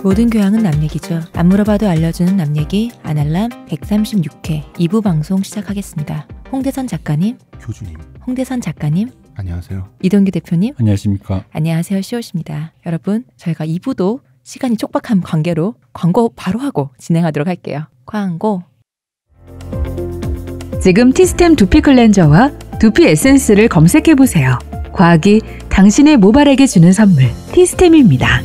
모든 교양은 남 얘기죠. 안 물어봐도 알려주는 남 얘기 아날람 136회 2부 방송 시작하겠습니다. 홍대선 작가님, 교주님, 홍대선 작가님, 안녕하세요. 이동규 대표님, 안녕하십니까. 안녕하세요. 시옷입니다. 여러분, 저희가 2부도 시간이 촉박한 관계로 광고 바로 하고 진행하도록 할게요. 광고. 지금 티스템 두피 클렌저와 두피 에센스를 검색해보세요. 과학이 당신의 모발에게 주는 선물, 티스템입니다.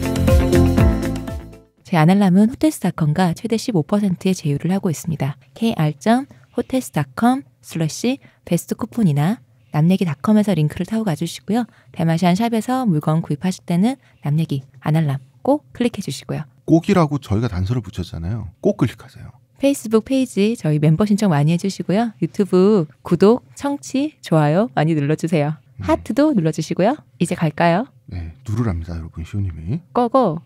저희 아날람은 호텔스닷컴과 최대 15%의 제휴를 하고 있습니다. kr.hotels.com/베스트 쿠폰이나 남얘기닷컴에서 링크를 타고 가주시고요. 대마시안 샵에서 물건 구입하실 때는 남얘기, 아날람 꼭 클릭해 주시고요. 꼭이라고 저희가 단서를 붙였잖아요. 꼭 클릭하세요. 페이스북 페이지 저희 mem버 신청 많이 해주시고요. 유튜브 구독, 청취, 좋아요 많이 눌러주세요. 하트도 눌러주시고요. 이제 갈까요? 네, 누르랍니다, 여러분. 시호님이. 고고.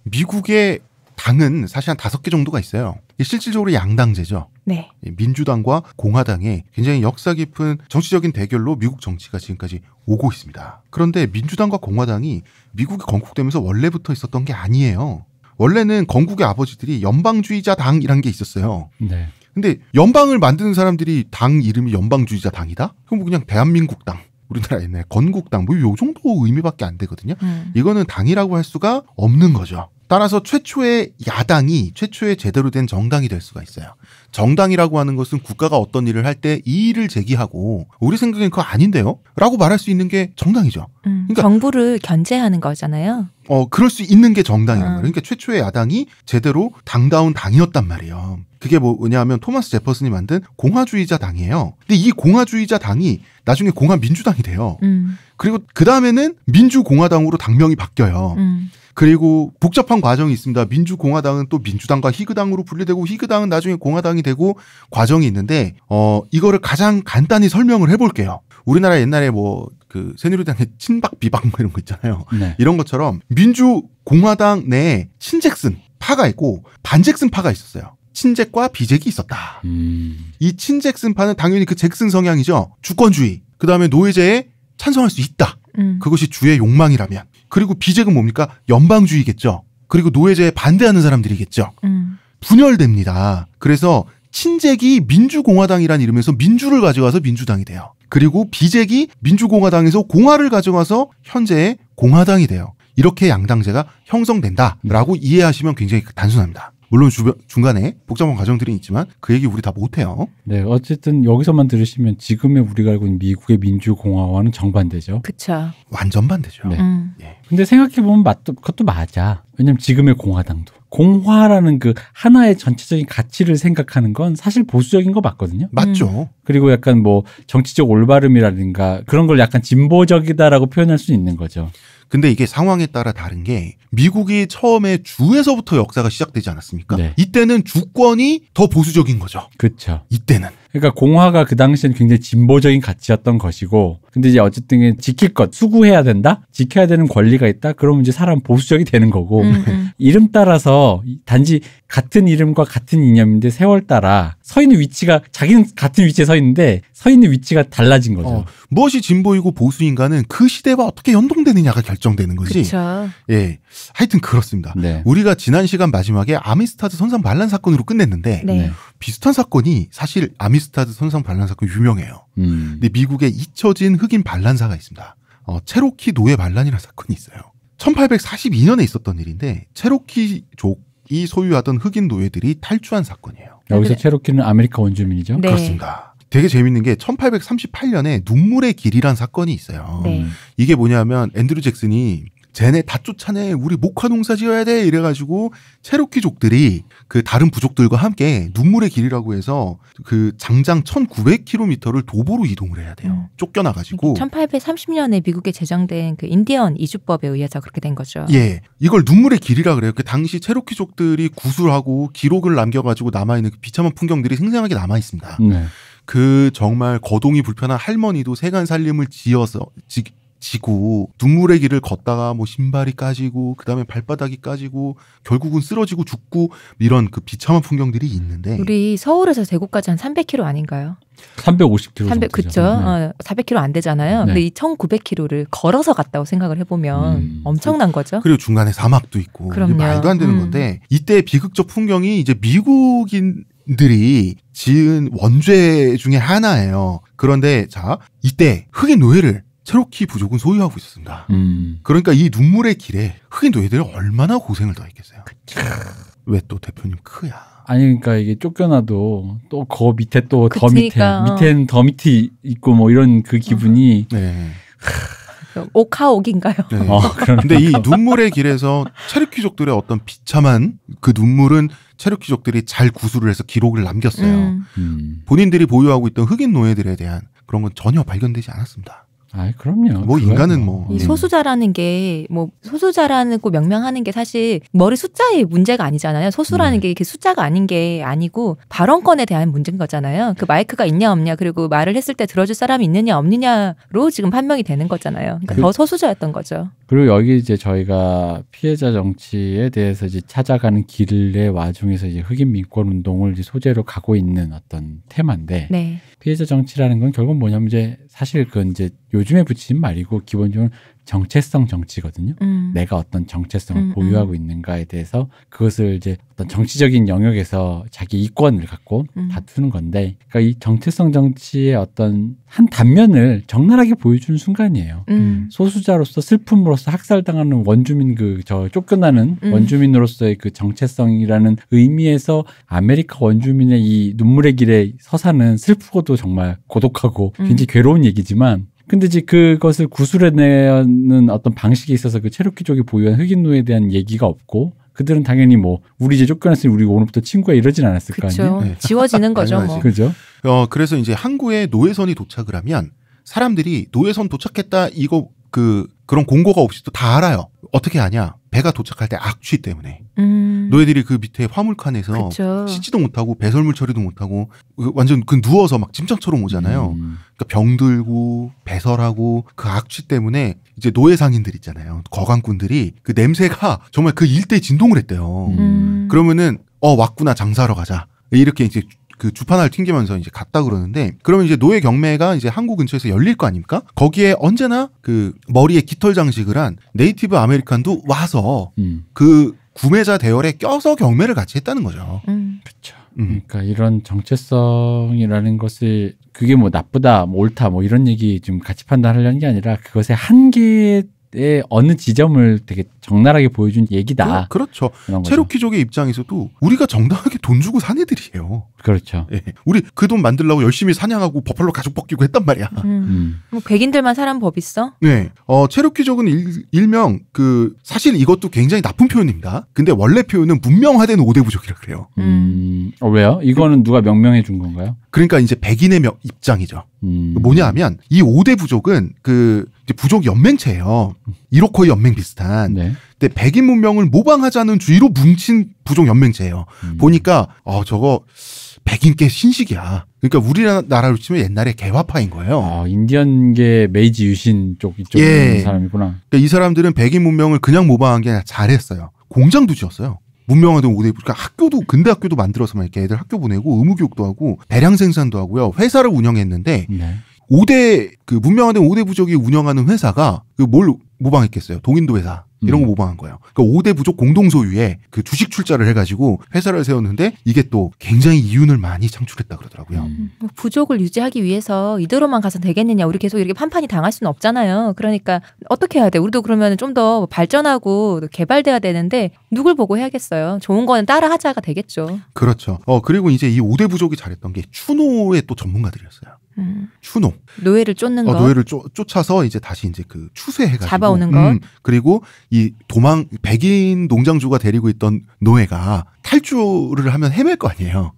미국의 당은 사실 한 5개 정도가 있어요. 실질적으로 양당제죠. 네. 민주당과 공화당의 굉장히 역사 깊은 정치적인 대결로 미국 정치가 지금까지 오고 있습니다. 그런데 민주당과 공화당이 미국이 건국되면서 원래부터 있었던 게 아니에요. 원래는 건국의 아버지들이 연방주의자 당이란 게 있었어요. 네. 근데 연방을 만드는 사람들이 당 이름이 연방주의자 당이다? 그럼 뭐 그냥 대한민국 당, 우리나라 옛날 건국당 뭐 요 정도 의미밖에 안 되거든요. 이거는 당이라고 할 수가 없는 거죠. 따라서 최초의 야당이 최초의 제대로 된 정당이 될 수가 있어요. 정당이라고 하는 것은 국가가 어떤 일을 할 때 이의를 제기하고 우리 생각엔 그거 아닌데요? 라고 말할 수 있는 게 정당이죠. 그러니까 정부를 견제하는 거잖아요. 그럴 수 있는 게 정당이란 말이에요. 그러니까 최초의 야당이 제대로 당다운 당이었단 말이에요. 그게 뭐냐면 토마스 제퍼슨이 만든 공화주의자 당이에요. 근데 이 공화주의자 당이 나중에 공화민주당이 돼요. 그리고 그 다음에는 민주공화당으로 당명이 바뀌어요. 그리고 복잡한 과정이 있습니다. 민주공화당은 또 민주당과 희그당으로 분리되고 희그당은 나중에 공화당이 되고 과정이 있는데 이거를 가장 간단히 설명을 해볼게요. 우리나라 옛날에 뭐 그 새누리당의 친박 비박 뭐 이런 거 있잖아요. 네. 이런 것처럼 민주공화당 내에 친잭슨 파가 있고 반잭슨 파가 있었어요. 친잭과 비잭이 있었다. 이 친잭슨 파는 당연히 그 잭슨 성향이죠. 주권주의. 그 다음에 노예제에 찬성할 수 있다. 그것이 주의 욕망이라면. 그리고 비잭은 뭡니까? 연방주의겠죠. 그리고 노예제에 반대하는 사람들이겠죠. 분열됩니다. 그래서 친잭이 민주공화당이란 이름에서 민주를 가져가서 민주당이 돼요. 그리고 비잭이 민주공화당에서 공화를 가져가서 현재의 공화당이 돼요. 이렇게 양당제가 형성된다라고 이해하시면 굉장히 단순합니다. 물론 중간에 복잡한 과정들이 있지만 그 얘기 우리 다 못해요. 네, 어쨌든 여기서만 들으시면 지금의 우리가 알고 있는 미국의 민주공화와는 정반대죠. 그쵸. 완전 반대죠. 네. 예. 근데 생각해보면 그것도 맞아. 왜냐면 지금의 공화당도. 공화라는 그 하나의 전체적인 가치를 생각하는 건 사실 보수적인 거 맞거든요. 맞죠. 그리고 약간 뭐 정치적 올바름이라든가 그런 걸 약간 진보적이다라고 표현할 수 있는 거죠. 근데 이게 상황에 따라 다른 게 미국이 처음에 주에서부터 역사가 시작되지 않았습니까? 네. 이때는 주권이 더 보수적인 거죠. 그렇죠. 이때는. 그러니까 공화가 그 당시에는 굉장히 진보적인 가치였던 것이고 근데 이제 어쨌든 지킬 것, 수구해야 된다? 지켜야 되는 권리가 있다? 그러면 이제 사람 보수적이 되는 거고 이름 따라서 단지 같은 이름과 같은 이념인데 세월 따라 서 있는 위치가 자기는 같은 위치에 서 있는데 서 있는 위치가 달라진 거죠. 무엇이 진보이고 보수인가는 그 시대와 어떻게 연동되느냐가 결정되는 거지. 그쵸. 예, 하여튼 그렇습니다. 네. 우리가 지난 시간 마지막에 아미스타드 선상 반란 사건으로 끝냈는데 네. 비슷한 사건이 사실 아미스타드 선상 반란 사건 유명해요. 근데 미국에 잊혀진 흑인 반란사가 있습니다. 체로키 노예 반란이라는 사건이 있어요. 1842년에 있었던 일인데 체로키족이 소유하던 흑인 노예들이 탈주한 사건이에요. 여기서 체로키는 아메리카 원주민이죠? 네. 그렇습니다. 되게 재밌는 게 1838년에 눈물의 길이란 사건이 있어요. 네. 이게 뭐냐면 앤드류 잭슨이 쟤네 다 쫓아내 우리 목화 농사 지어야 돼 이래가지고 체로키족들이 그 다른 부족들과 함께 눈물의 길이라고 해서 그 장장 1900km를 도보로 이동을 해야 돼요. 쫓겨나가지고 1830년에 미국에 제정된 그 인디언 이주법에 의해서 그렇게 된 거죠. 예, 이걸 눈물의 길이라 그래요. 그 당시 체로키족들이 구술하고 기록을 남겨가지고 남아있는 그 비참한 풍경들이 생생하게 남아있습니다. 네. 그 정말 거동이 불편한 할머니도 세간 살림을 지고 눈물의 길을 걷다가 뭐 신발이 까지고 그다음에 발바닥이 까지고 결국은 쓰러지고 죽고 이런 그 비참한 풍경들이 있는데 우리 서울에서 대구까지 한 300km 아닌가요? 350km 300 그쵸? 네. 400km 안 되잖아요. 네. 근데 이 1900km를 걸어서 갔다고 생각을 해보면 엄청난 거죠. 그리고 중간에 사막도 있고 그럼요. 이게 말도 안 되는 건데 이때 비극적 풍경이 이제 미국인들이 지은 원죄 중에 하나예요. 그런데 자 이때 흑인 노예를 체로키 부족은 소유하고 있었습니다. 그러니까 이 눈물의 길에 흑인 노예들이 얼마나 고생을 더했겠어요. 왜 또 대표님 크야? 아니 그러니까 이게 쫓겨나도 또 그 밑에 또 더 그러니까, 밑에는 더 밑이 있고 뭐 이런 그 기분이 네. 오카옥인가요? 네. 그런데 근데 이 눈물의 길에서 체르키족들의 어떤 비참한 그 눈물은 체르키족들이 잘 구술을 해서 기록을 남겼어요. 본인들이 보유하고 있던 흑인 노예들에 대한 그런 건 전혀 발견되지 않았습니다. 아, 그럼요. 뭐 인간은 뭐 이 소수자라는 게 뭐 소수자라는 거 명명하는 게 사실 머리 숫자의 문제가 아니잖아요. 소수라는 게 그 숫자가 아닌 게 아니고 발언권에 대한 문제인 거잖아요. 그 마이크가 있냐 없냐 그리고 말을 했을 때 들어줄 사람이 있느냐 없느냐로 지금 판명이 되는 거잖아요. 그러니까 더 소수자였던 거죠. 그리고 여기 이제 저희가 피해자 정치에 대해서 이제 찾아가는 길의 와중에서 이제 흑인 민권 운동을 이제 소재로 가고 있는 어떤 테마인데 네. 피해자 정치라는 건 결국 뭐냐면 이제 사실 그건 이제 요즘에 붙인 말이고 기본적으로 정체성 정치거든요. 내가 어떤 정체성을 보유하고 있는가에 대해서 그것을 이제 어떤 정치적인 영역에서 자기 이권을 갖고 다투는 건데, 그러니까 이 정체성 정치의 어떤 한 단면을 적나라하게 보여주는 순간이에요. 소수자로서 슬픔으로써 학살당하는 원주민 저 쫓겨나는 원주민으로서의 그 정체성이라는 의미에서 아메리카 원주민의 이 눈물의 길에 서사는 슬프고도 정말 고독하고 굉장히 괴로운 얘기지만, 근데 이제 그것을 구술해내는 어떤 방식에 있어서 그 체로키족이 보유한 흑인 노예에 대한 얘기가 없고, 그들은 당연히 뭐 우리 이제 쫓겨났으니 우리 오늘부터 친구야 이러진 않았을 거 아니에요. 그렇죠. 지워지는 거죠. 뭐. 그죠? 그래서 이제 항구에 노예선이 도착을 하면 사람들이 노예선 도착했다 이거 그런 공고가 없이 또 다 알아요. 어떻게 아냐? 배가 도착할 때 악취 때문에 노예들이 그 밑에 화물칸에서 그쵸. 씻지도 못하고 배설물 처리도 못하고 완전 누워서 막 짐승처럼 오잖아요. 그러니까 병들고 배설하고 그 악취 때문에 이제 노예 상인들 있잖아요. 거강꾼들이 그 냄새가 정말 그 일대에 진동을 했대요. 그러면은 왔구나, 장사하러 가자 이렇게 이제 그 주판을 튕기면서 이제 갔다 그러는데, 그러면 이제 노예 경매가 이제 항구 근처에서 열릴 거 아닙니까? 거기에 언제나 그 머리에 깃털 장식을 한 네이티브 아메리칸도 와서 그 구매자 대열에 껴서 경매를 같이 했다는 거죠. 그렇죠. 그러니까 이런 정체성이라는 것을 그게 뭐 나쁘다, 뭐 옳다, 뭐 이런 얘기 좀 같이 판단하려는 게 아니라 그것의 한계의 어느 지점을 되게 적나라하게 보여준 얘기다. 그렇죠. 체로키족의 입장에서도 우리가 정당하게 돈 주고 산 애들이에요. 그렇죠. 예. 우리 그 돈 만들려고 열심히 사냥하고 버팔로 가죽 벗기고 했단 말이야. 뭐 백인들만 사람 법 있어? 네. 체로키족은 일명 사실 이것도 굉장히 나쁜 표현입니다. 근데 원래 표현은 문명화된 5대 부족이라 그래요. 왜요? 이거는 누가 명명해 준 건가요? 그러니까 이제 백인의 입장이죠. 뭐냐 하면 이 5대 부족은 이제 부족 연맹체예요. 이로코이 연맹 비슷한. 네. 근데 백인 문명을 모방하자는 주의로 뭉친 부족 연맹체예요. 보니까 저거 백인계 신식이야. 그러니까 우리나라로 치면 옛날에 개화파인 거예요. 인디언계 메이지 유신 이쪽 예. 사람이구나. 그러니까 이 사람들은 백인 문명을 그냥 모방한 게 아니라 잘했어요. 공장도 지었어요. 문명화된 5대 부족. 그러니까 근대 학교도 만들어서 막 이렇게 애들 학교 보내고 의무교육도 하고 대량 생산도 하고요. 회사를 운영했는데 네. 문명화된 5대 부족이 운영하는 회사가 뭘 모방했겠어요? 동인도 회사. 이런 거 모방한 거예요. 그러니까 5대 부족 공동소유의 그 주식 출자를 해가지고 회사를 세웠는데 이게 또 굉장히 이윤을 많이 창출했다 그러더라고요. 부족을 유지하기 위해서 이대로만 가서 되겠느냐. 우리 계속 이렇게 판판이 당할 수는 없잖아요. 그러니까 어떻게 해야 돼? 우리도 그러면 좀 더 발전하고 개발돼야 되는데 누굴 보고 해야겠어요? 좋은 거는 따라 하자가 되겠죠. 그렇죠. 그리고 이제 이 5대 부족이 잘했던 게 추노의 또 전문가들이었어요. 추노. 노예를 쫓는 거. 노예를 쫓아서 이제 다시 이제 추수해가지고. 잡아오는 것. 그리고 백인 농장주가 데리고 있던 노예가 탈주를 하면 헤맬 거 아니에요.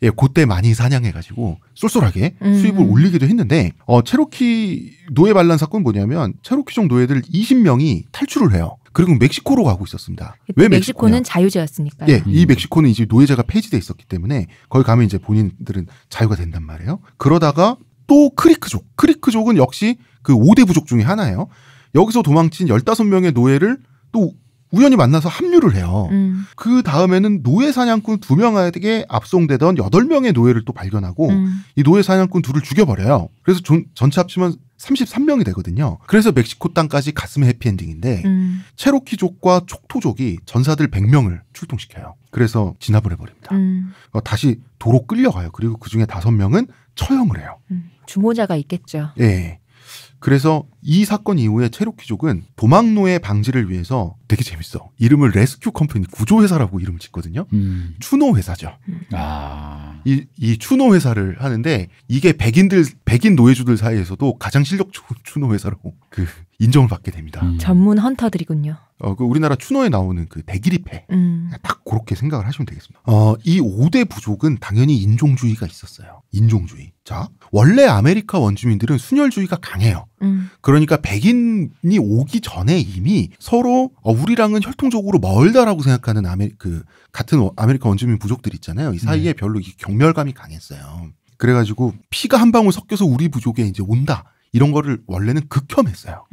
예, 그때 많이 사냥해가지고 쏠쏠하게 수입을 올리기도 했는데, 체로키 노예 반란 사건은 뭐냐면, 체로키족 노예들 20명이 탈출을 해요. 그리고 멕시코로 가고 있었습니다. 왜 멕시코는 자유제였으니까요. 예, 이 멕시코는 이제 노예제가 폐지돼 있었기 때문에 거기 가면 이제 본인들은 자유가 된단 말이에요. 그러다가 또 크리크족은 역시 그 5대 부족 중에 하나예요. 여기서 도망친 15명의 노예를 또 우연히 만나서 합류를 해요. 그 다음에는 노예 사냥꾼 2명에게 압송되던 8명의 노예를 또 발견하고 이 노예 사냥꾼 둘을 죽여버려요. 그래서 전체 합치면 33명이 되거든요. 그래서 멕시코 땅까지 갔으면 해피엔딩인데 체로키족과 촉토족이 전사들 100명을 출동시켜요. 그래서 진압을 해버립니다. 다시 도로 끌려가요. 그리고 그중에 5명은 처형을 해요. 주모자가 있겠죠. 예. 그래서 이 사건 이후에 체로키족은 도망노예 방지를 위해서 되게 재밌어. 이름을 레스큐 컴퍼니 구조회사라고 이름을 짓거든요. 추노 회사죠. 이 추노 회사를 하는데 이게 백인 노예주들 사이에서도 가장 실력 좋은 추노 회사로 그 인정을 받게 됩니다. 전문 헌터들이군요. 그 우리나라 추노에 나오는 그 대기리패 딱 그렇게 생각을 하시면 되겠습니다. 이 5대 부족은 당연히 인종주의가 있었어요. 인종주의. 자, 원래 아메리카 원주민들은 순혈주의가 강해요. 그러니까 백인이 오기 전에 이미 서로 우리랑은 혈통적으로 멀다라고 생각하는 같은 아메리카 원주민 부족들 있잖아요. 이 사이에 별로 경멸감이 강했어요. 그래가지고 피가 한 방울 섞여서 우리 부족에 이제 온다. 이런 거를 원래는 극혐했어요.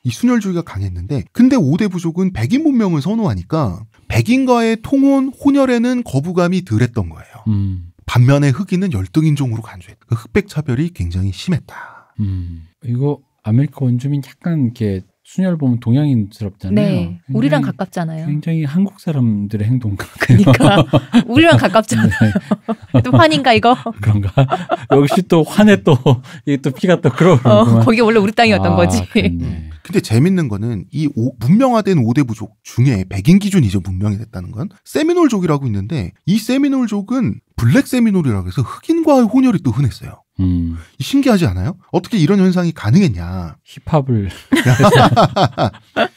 이 순혈주의가 강했는데 근데 5대 부족은 백인 문명을 선호하니까 백인과의 통혼, 혼혈에는 거부감이 덜했던 거예요. 반면에 흑인은 열등인종으로 간주했다. 그 흑백 차별이 굉장히 심했다. 이거 아메리카 원주민 약간 이렇게 순혈 보면 동양인스럽잖아요. 네, 우리랑 가깝잖아요. 굉장히 한국 사람들의 행동 그러니까 우리랑 가깝잖아요. 또 환인가 이거? 그런가? 역시 또 환에 또 이게 또 피가 또 끓어오르는구만. 거기 원래 우리 땅이었던 거지. 근데 재밌는 거는 이 문명화된 5대 부족 중에 백인 기준이 이제 문명이 됐다는 건 세미놀족이라고 있는데 이 세미놀족은 블랙 세미놀이라고 해서 흑인과의 혼혈이 또 흔했어요. 신기하지 않아요? 어떻게 이런 현상이 가능했냐. 힙합을.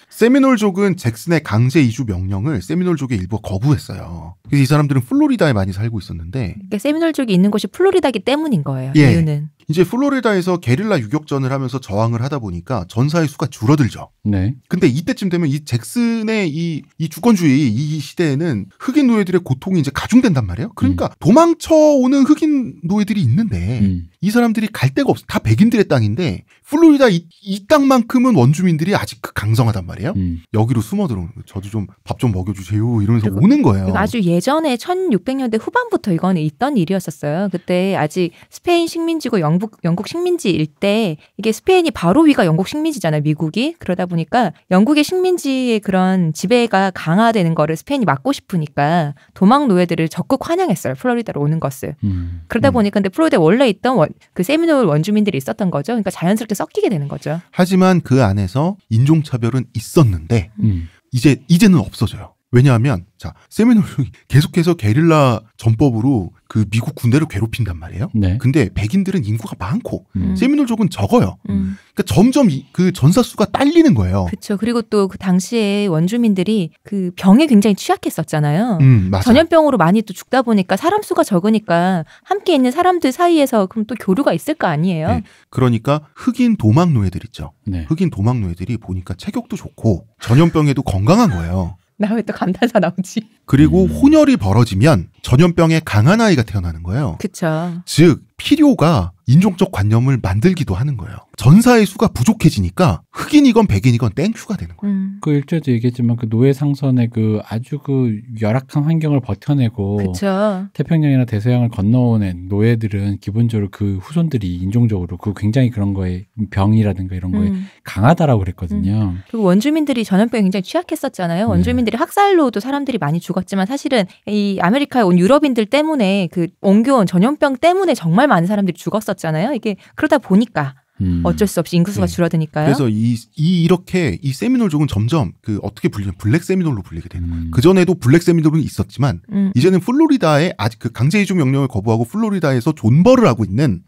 세미놀족은 잭슨의 강제 이주 명령을 세미놀족의 일부가 거부했어요. 그래서 이 사람들은 플로리다에 많이 살고 있었는데 그러니까 세미놀족이 있는 곳이 플로리다기 때문인 거예요. 예. 이유는. 이제 플로리다에서 게릴라 유격전을 하면서 저항을 하다 보니까 전사의 수가 줄어들죠. 네. 근데 이때쯤 되면 이 잭슨의 이 주권주의 이 시대에는 흑인 노예들의 고통이 이제 가중된단 말이에요. 그러니까 도망쳐오는 흑인 노예들이 있는데 이 사람들이 갈 데가 없어. 다 백인들의 땅인데 플로리다 이 땅만큼은 원주민들이 아직 강성하단 말이에요. 여기로 숨어 들어오는 거예요. 저도 좀 밥 좀 먹여주세요 이러면서 오는 거예요. 아주 예전에 1600년대 후반부터 이거는 있던 일이었었어요. 그때 아직 스페인 식민지고 영국 식민지일 때 이게 스페인이 바로 위가 영국 식민지잖아요. 미국이. 그러다 보니까 영국의 식민지의 그런 지배가 강화되는 거를 스페인이 막고 싶으니까 도망 노예들을 적극 환영했어요. 플로리다로 오는 것을. 그러다 보니까 근데 플로리다에 원래 있던 그 세미놀 원주민들이 있었던 거죠. 그러니까 자연스럽게 섞이게 되는 거죠. 하지만 그 안에서 인종차별은 있었는데 이제는 없어져요. 왜냐하면 자 세미놀이 계속해서 게릴라 전법으로 그 미국 군대를 괴롭힌단 말이에요. 네. 근데 백인들은 인구가 많고 세미놀족은 적어요. 그러니까 점점 그 전사 수가 딸리는 거예요. 그렇죠. 그리고 또 그 당시에 원주민들이 그 병에 굉장히 취약했었잖아요. 맞아. 전염병으로 많이 또 죽다 보니까 사람 수가 적으니까 함께 있는 사람들 사이에서 그럼 또 교류가 있을 거 아니에요. 네. 그러니까 흑인 도망 노예들 있죠. 네. 흑인 도망 노예들이 보니까 체격도 좋고 전염병에도 건강한 거예요. 나 왜 또 감탄사 나오지? 그리고 혼혈이 벌어지면 전염병에 강한 아이가 태어나는 거예요. 그렇죠. 즉 필요가 인종적 관념을 만들기도 하는 거예요. 전사의 수가 부족해지니까 흑인이건 백인이건 땡큐가 되는 거예요. 그 일제도 얘기했지만 그 노예 상선의 그 아주 그 열악한 환경을 버텨내고 그쵸. 태평양이나 대서양을 건너오는 노예들은 기본적으로 그 후손들이 인종적으로 그 굉장히 그런 거에 병이라든가 이런 거에 강하다라고 그랬거든요. 그리고 원주민들이 전염병에 굉장히 취약했었잖아요. 원주민들이 학살로도 사람들이 많이 죽었지만 사실은 이 아메리카에 온 유럽인들 때문에 그 옮겨온 전염병 때문에 정말 많은 사람들이 죽었었잖아요. 이게 그러다 보니까 어쩔 수 없이 인구수가 줄어드니까요. 그래서 이렇게 이 세미놀족은 점점 그 어떻게 불리면 블랙 세미놀로 불리게 되는 거예요. 그 전에도 블랙 세미놀은 있었지만 이제는 플로리다에 아직 그 강제 이주 명령을 거부하고 플로리다에서 존버를 하고 있는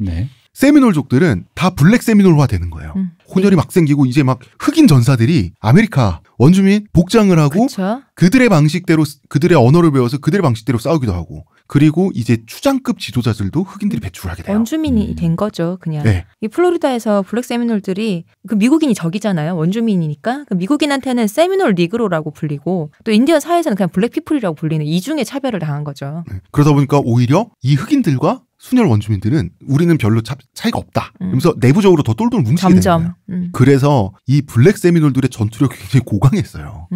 세미놀족들은 다 블랙 세미놀화 되는 거예요. 혼혈이 막 생기고 이제 막 흑인 전사들이 아메리카 원주민 복장을 하고 그쵸? 그들의 방식대로 그들의 언어를 배워서 그들의 방식대로 싸우기도 하고 그리고 이제 추장급 지도자들도 흑인들이 배출을 하게 돼요. 원주민이 된 거죠, 그냥. 네. 이 플로리다에서 블랙 세미놀들이 그 미국인이 적이잖아요. 원주민이니까. 그 미국인한테는 세미놀 니그로라고 불리고 또 인디언 사회에서는 그냥 블랙 피플이라고 불리는 이중의 차별을 당한 거죠. 네. 그러다 보니까 오히려 이 흑인들과 순혈 원주민들은 우리는 별로 차이가 없다. 그러면서 내부적으로 더 똘똘 뭉치게 됩니다. 그래서 이 블랙 세미놀들의 전투력이 굉장히 고강했어요.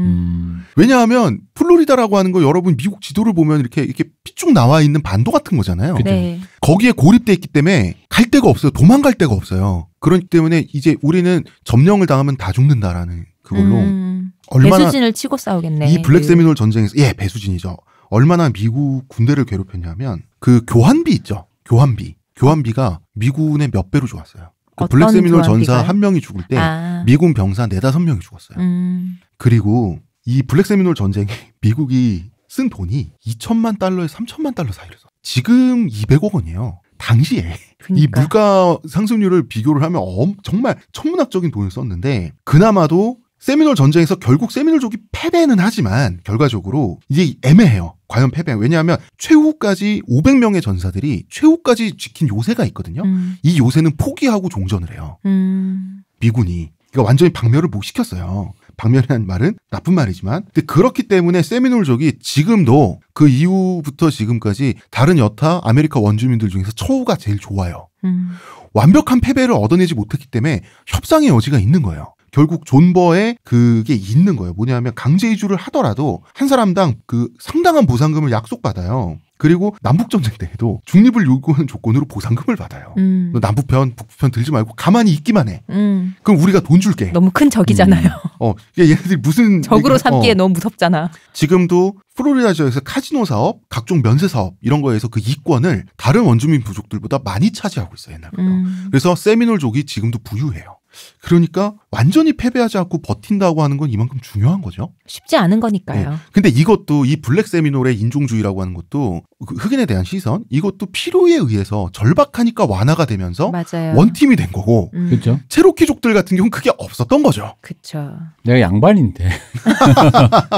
왜냐하면 플로리다라고 하는 거 여러분 미국 지도를 보면 이렇게 삐쭉 나와 있는 반도 같은 거잖아요. 네. 거기에 고립돼 있기 때문에 갈 데가 없어요. 도망갈 데가 없어요. 그렇기 때문에 이제 우리는 점령을 당하면 다 죽는다라는 그걸로 얼마나 배수진을 치고 싸우겠네. 이 블랙 세미놀 전쟁에서 배수진이죠. 얼마나 미국 군대를 괴롭혔냐면 그 교환비 있죠. 교환비가 미군의 몇 배로 좋았어요. 그 블랙 세미놀 전사 한 명이 죽을 때 미군 병사 4-5명이 죽었어요. 그리고 이 블랙 세미놀 전쟁에 미국이 쓴 돈이 2천만 달러에서 3천만 달러 사이였어. 지금 200억 원이에요. 당시에 그러니까. 이 물가 상승률을 비교를 하면 정말 천문학적인 돈을 썼는데 그나마도 세미놀 전쟁에서 결국 세미놀족이 패배는 하지만 결과적으로 이제 애매해요. 과연 패배. 왜냐하면 최후까지 500명의 전사들이 최후까지 지킨 요새가 있거든요. 이 요새는 포기하고 종전을 해요. 미군이. 그러니까 완전히 박멸을 못 시켰어요. 박멸이라는 말은 나쁜 말이지만 근데 그렇기 때문에 세미놀족이 지금도 그 이후부터 지금까지 다른 여타 아메리카 원주민들 중에서 처우가 제일 좋아요. 완벽한 패배를 얻어내지 못했기 때문에 협상의 여지가 있는 거예요. 결국 존버에 그게 있는 거예요. 뭐냐면 강제 이주를 하더라도 한 사람당 그 상당한 보상금을 약속받아요. 그리고 남북전쟁 때에도 중립을 요구하는 조건으로 보상금을 받아요. 너 남북편, 북부편 들지 말고 가만히 있기만 해. 그럼 우리가 돈 줄게. 너무 큰 적이잖아요. 얘네들이 무슨 적으로 삼기에 너무 무섭잖아. 지금도 플로리다주에서 카지노 사업, 각종 면세 사업 이런 거에서 그 이권을 다른 원주민 부족들보다 많이 차지하고 있어요. 옛날보다. 그래서 세미놀족이 지금도 부유해요. 그러니까 완전히 패배하지 않고 버틴다고 하는 건 이만큼 중요한 거죠. 쉽지 않은 거니까요. 네. 근데 이것도 이 블랙 세미놀의 인종주의라고 하는 것도 흑인에 대한 시선 이것도 필요에 의해서 절박하니까 완화가 되면서 맞아요. 원팀이 된 거고 그렇죠. 체로키족들 같은 경우는 그게 없었던 거죠. 그렇죠. 내가 양반인데.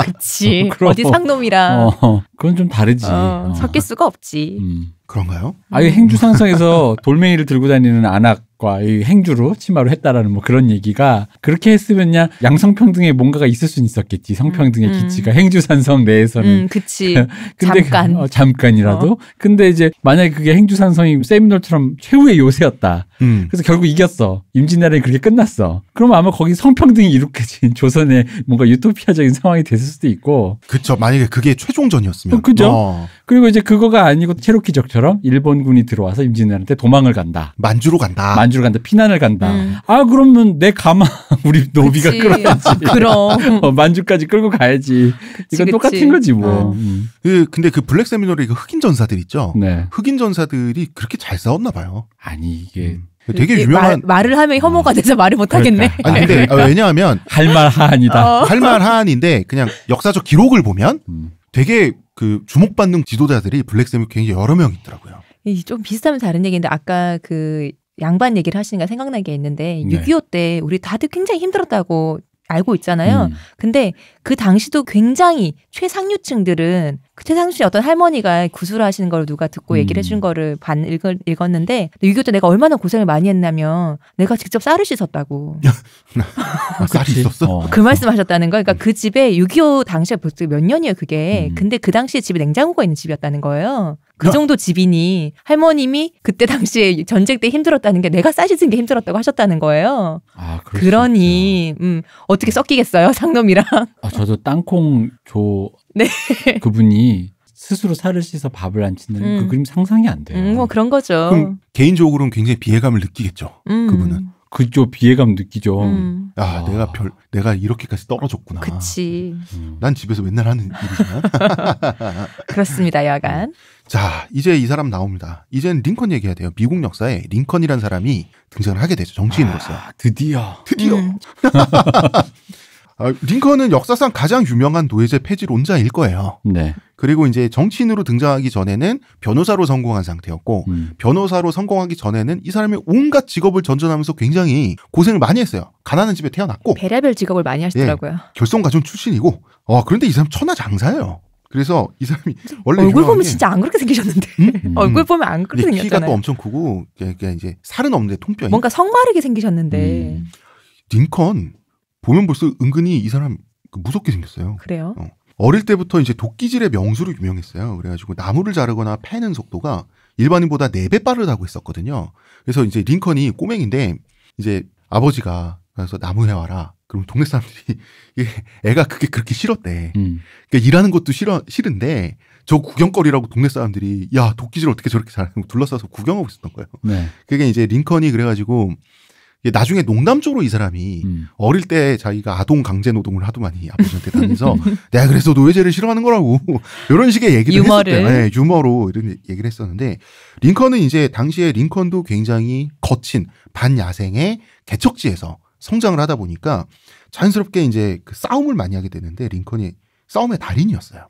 그치. 어디 상놈이랑. 그건 좀 다르지. 섞일 수가 없지. 그런가요? 아예 행주 상성에서 돌멩이를 들고 다니는 안악과 이 행주로 치마로 했다라는 뭐 그런 얘기가 그렇게 했으면야 양성평등에 뭔가가 있을 수는 있었겠지. 성평등의 기치가 행주 산성 내에서는. 그치. 근데 잠깐이라도. 근데 이제 만약에 그게 행주 산성이 세미놀처럼 최후의 요새였다. 그래서 결국 이겼어. 임진왜란이 그렇게 끝났어. 그러면 아마 거기 성평등이 이룩해진 조선의 뭔가 유토피아적인 상황이 됐을 수도 있고. 그렇죠. 만약에 그게 최종전이었으면. 그죠. 그리고 이제 그거가 아니고 체로키족처럼 일본군이 들어와서 임진왜란 때 도망을 간다. 만주로 간다. 피난을 간다. 그러면 내 가마 우리 노비가 끌어야지. 그럼. 만주까지 끌고 가야지. 이건 똑같은 거지 뭐. 근데 그 블랙 세미놀의 그 흑인 전사들 있죠. 네. 흑인 전사들이 그렇게 잘 싸웠나 봐요. 아니 이게 되게 유명한 말을 하면 혐오가 돼서 말을 못 하겠네. 아니 근데 왜냐하면 할 말 하한이다. 할 말 하한인데 그냥 역사적 기록을 보면 되게 그 주목받는 지도자들이 블랙 세미놀 굉장히 여러 명 있더라고요. 좀 비슷하면 다른 얘기인데 아까 그 양반 얘기를 하시니까 생각난 게 있는데 6.25 때 우리 다들 굉장히 힘들었다고 알고 있잖아요. 근데 그 당시도 굉장히 최상류층들은 그 최상층 어떤 할머니가 구술을 하시는 걸 누가 듣고 얘기를 해준 거를 읽었는데 6.25 때 내가 얼마나 고생을 많이 했냐면 내가 직접 쌀을 씻었다고. 쌀이 있었어? 그 말씀하셨다는 거. 그러니까 그 집에 6.25 당시에 벌써 몇 년이에요 그게. 근데 그 당시에 집에 냉장고가 있는 집이었다는 거예요. 그 정도 집이니 할머님이 그때 당시에 전쟁 때 힘들었다는 게 내가 쌀 씻은 게 힘들었다고 하셨다는 거예요. 그러니 어떻게 섞이겠어요 상놈이랑. 저도 땅콩 네. 그분이 스스로 살을 씻어 밥을 안 짓는 그 그림 상상이 안 돼요. 뭐 그런 거죠. 그럼 개인적으로는 굉장히 비애감을 느끼겠죠. 그분은. 그죠. 비애감 느끼죠. 내가 이렇게까지 떨어졌구나. 그치. 난 집에서 맨날 하는 일이지만. 그렇습니다. 여하간. 자, 이제 이 사람 나옵니다. 이제는 링컨 얘기해야 돼요. 미국 역사에 링컨이라는 사람이 등장을 하게 되죠. 정치인으로서. 드디어. 링컨은 역사상 가장 유명한 노예제 폐지론자일 거예요. 네. 그리고 이제 정치인으로 등장하기 전에는 변호사로 성공한 상태였고 변호사로 성공하기 전에는 이 사람이 온갖 직업을 전전하면서 굉장히 고생을 많이 했어요. 가난한 집에 태어났고 별의별 직업을 많이 하시더라고요. 결손가정 출신이고 그런데 이 사람 천하장사예요. 그래서 이 사람이 원래 얼굴 보면 진짜 안 그렇게 생기셨는데 얼굴 보면 안 그렇게 생겼잖아요. 키가 또 엄청 크고 이제 살은 없는데 통뼈. 뭔가 성마르게 생기셨는데 링컨 보면 벌써 은근히 이 사람 무섭게 생겼어요. 그래요? 어릴 때부터 이제 도끼질의 명수로 유명했어요. 그래가지고 나무를 자르거나 패는 속도가 일반인보다 4배 빠르다고 했었거든요. 그래서 이제 링컨이 꼬맹인데 이제 아버지가 그래서 나무 해와라. 그럼 동네 사람들이 애가 그게 그렇게 싫었대. 그러니까 일하는 것도 싫은데 저 구경거리라고 동네 사람들이 야 도끼질 어떻게 저렇게 잘하는 거 둘러싸서 구경하고 있었던 거예요. 네. 그게 이제 링컨이 그래가지고 나중에 농담조로 이 사람이 어릴 때 자기가 아동 강제 노동을 하도 많이 아버지한테 다니면서 내가 그래서 노예제를 싫어하는 거라고 이런 식의 얘기를 했었대요. 네, 유머로 이런 얘기를 했었는데 링컨은 이제 당시에 링컨도 굉장히 거친 반야생의 개척지에서 성장을 하다 보니까 자연스럽게 이제 그 싸움을 많이 하게 되는데 링컨이 싸움의 달인이었어요.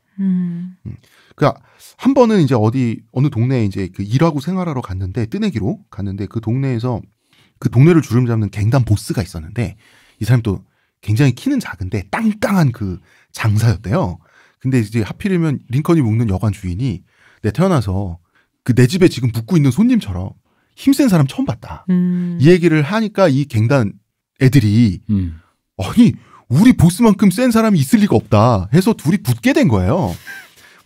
그러니까 한 번은 이제 어느 동네에 이제 그 일하고 생활하러 갔는데 뜨내기로 갔는데 그 동네에서 그 동네를 주름 잡는 갱단 보스가 있었는데 이 사람이 또 굉장히 키는 작은데 땅땅한 그 장사였대요. 근데 이제 하필이면 링컨이 묵는 여관 주인이 내 태어나서 그 내 집에 지금 묵고 있는 손님처럼 힘센 사람 처음 봤다. 이 얘기를 하니까 이 갱단 애들이 아니 우리 보스만큼 센 사람이 있을 리가 없다 해서 둘이 붙게 된 거예요.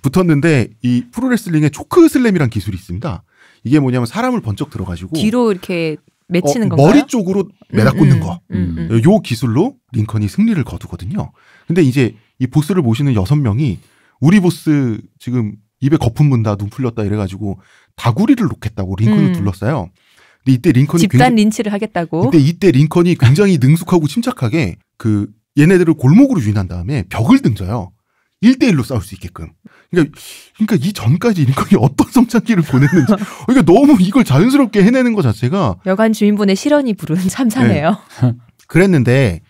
붙었는데 이 프로레슬링에 초크슬램이란 기술이 있습니다. 이게 뭐냐면 사람을 번쩍 들어가지고 뒤로 이렇게 맺히는 건가요? 머리 쪽으로 매다 꽂는 거. 요 기술로 링컨이 승리를 거두거든요. 근데 이제 이 보스를 모시는 6명이 우리 보스 지금 입에 거품 문다 눈 풀렸다 이래가지고 다구리를 놓겠다고 링컨을 둘러싸요. 근데 이때 링컨이 집단 린치를 하겠다고. 근데 이때 링컨이 굉장히 능숙하고 침착하게 그 얘네들을 골목으로 유인한 다음에 벽을 던져요. 1대1로 싸울 수 있게끔. 그러니까 이 전까지 링컨이 어떤 성장기를 보냈는지 그러니까 너무 이걸 자연스럽게 해내는 것 자체가 여관 주인분의 실언이 부른 참사네요. 네. 그랬는데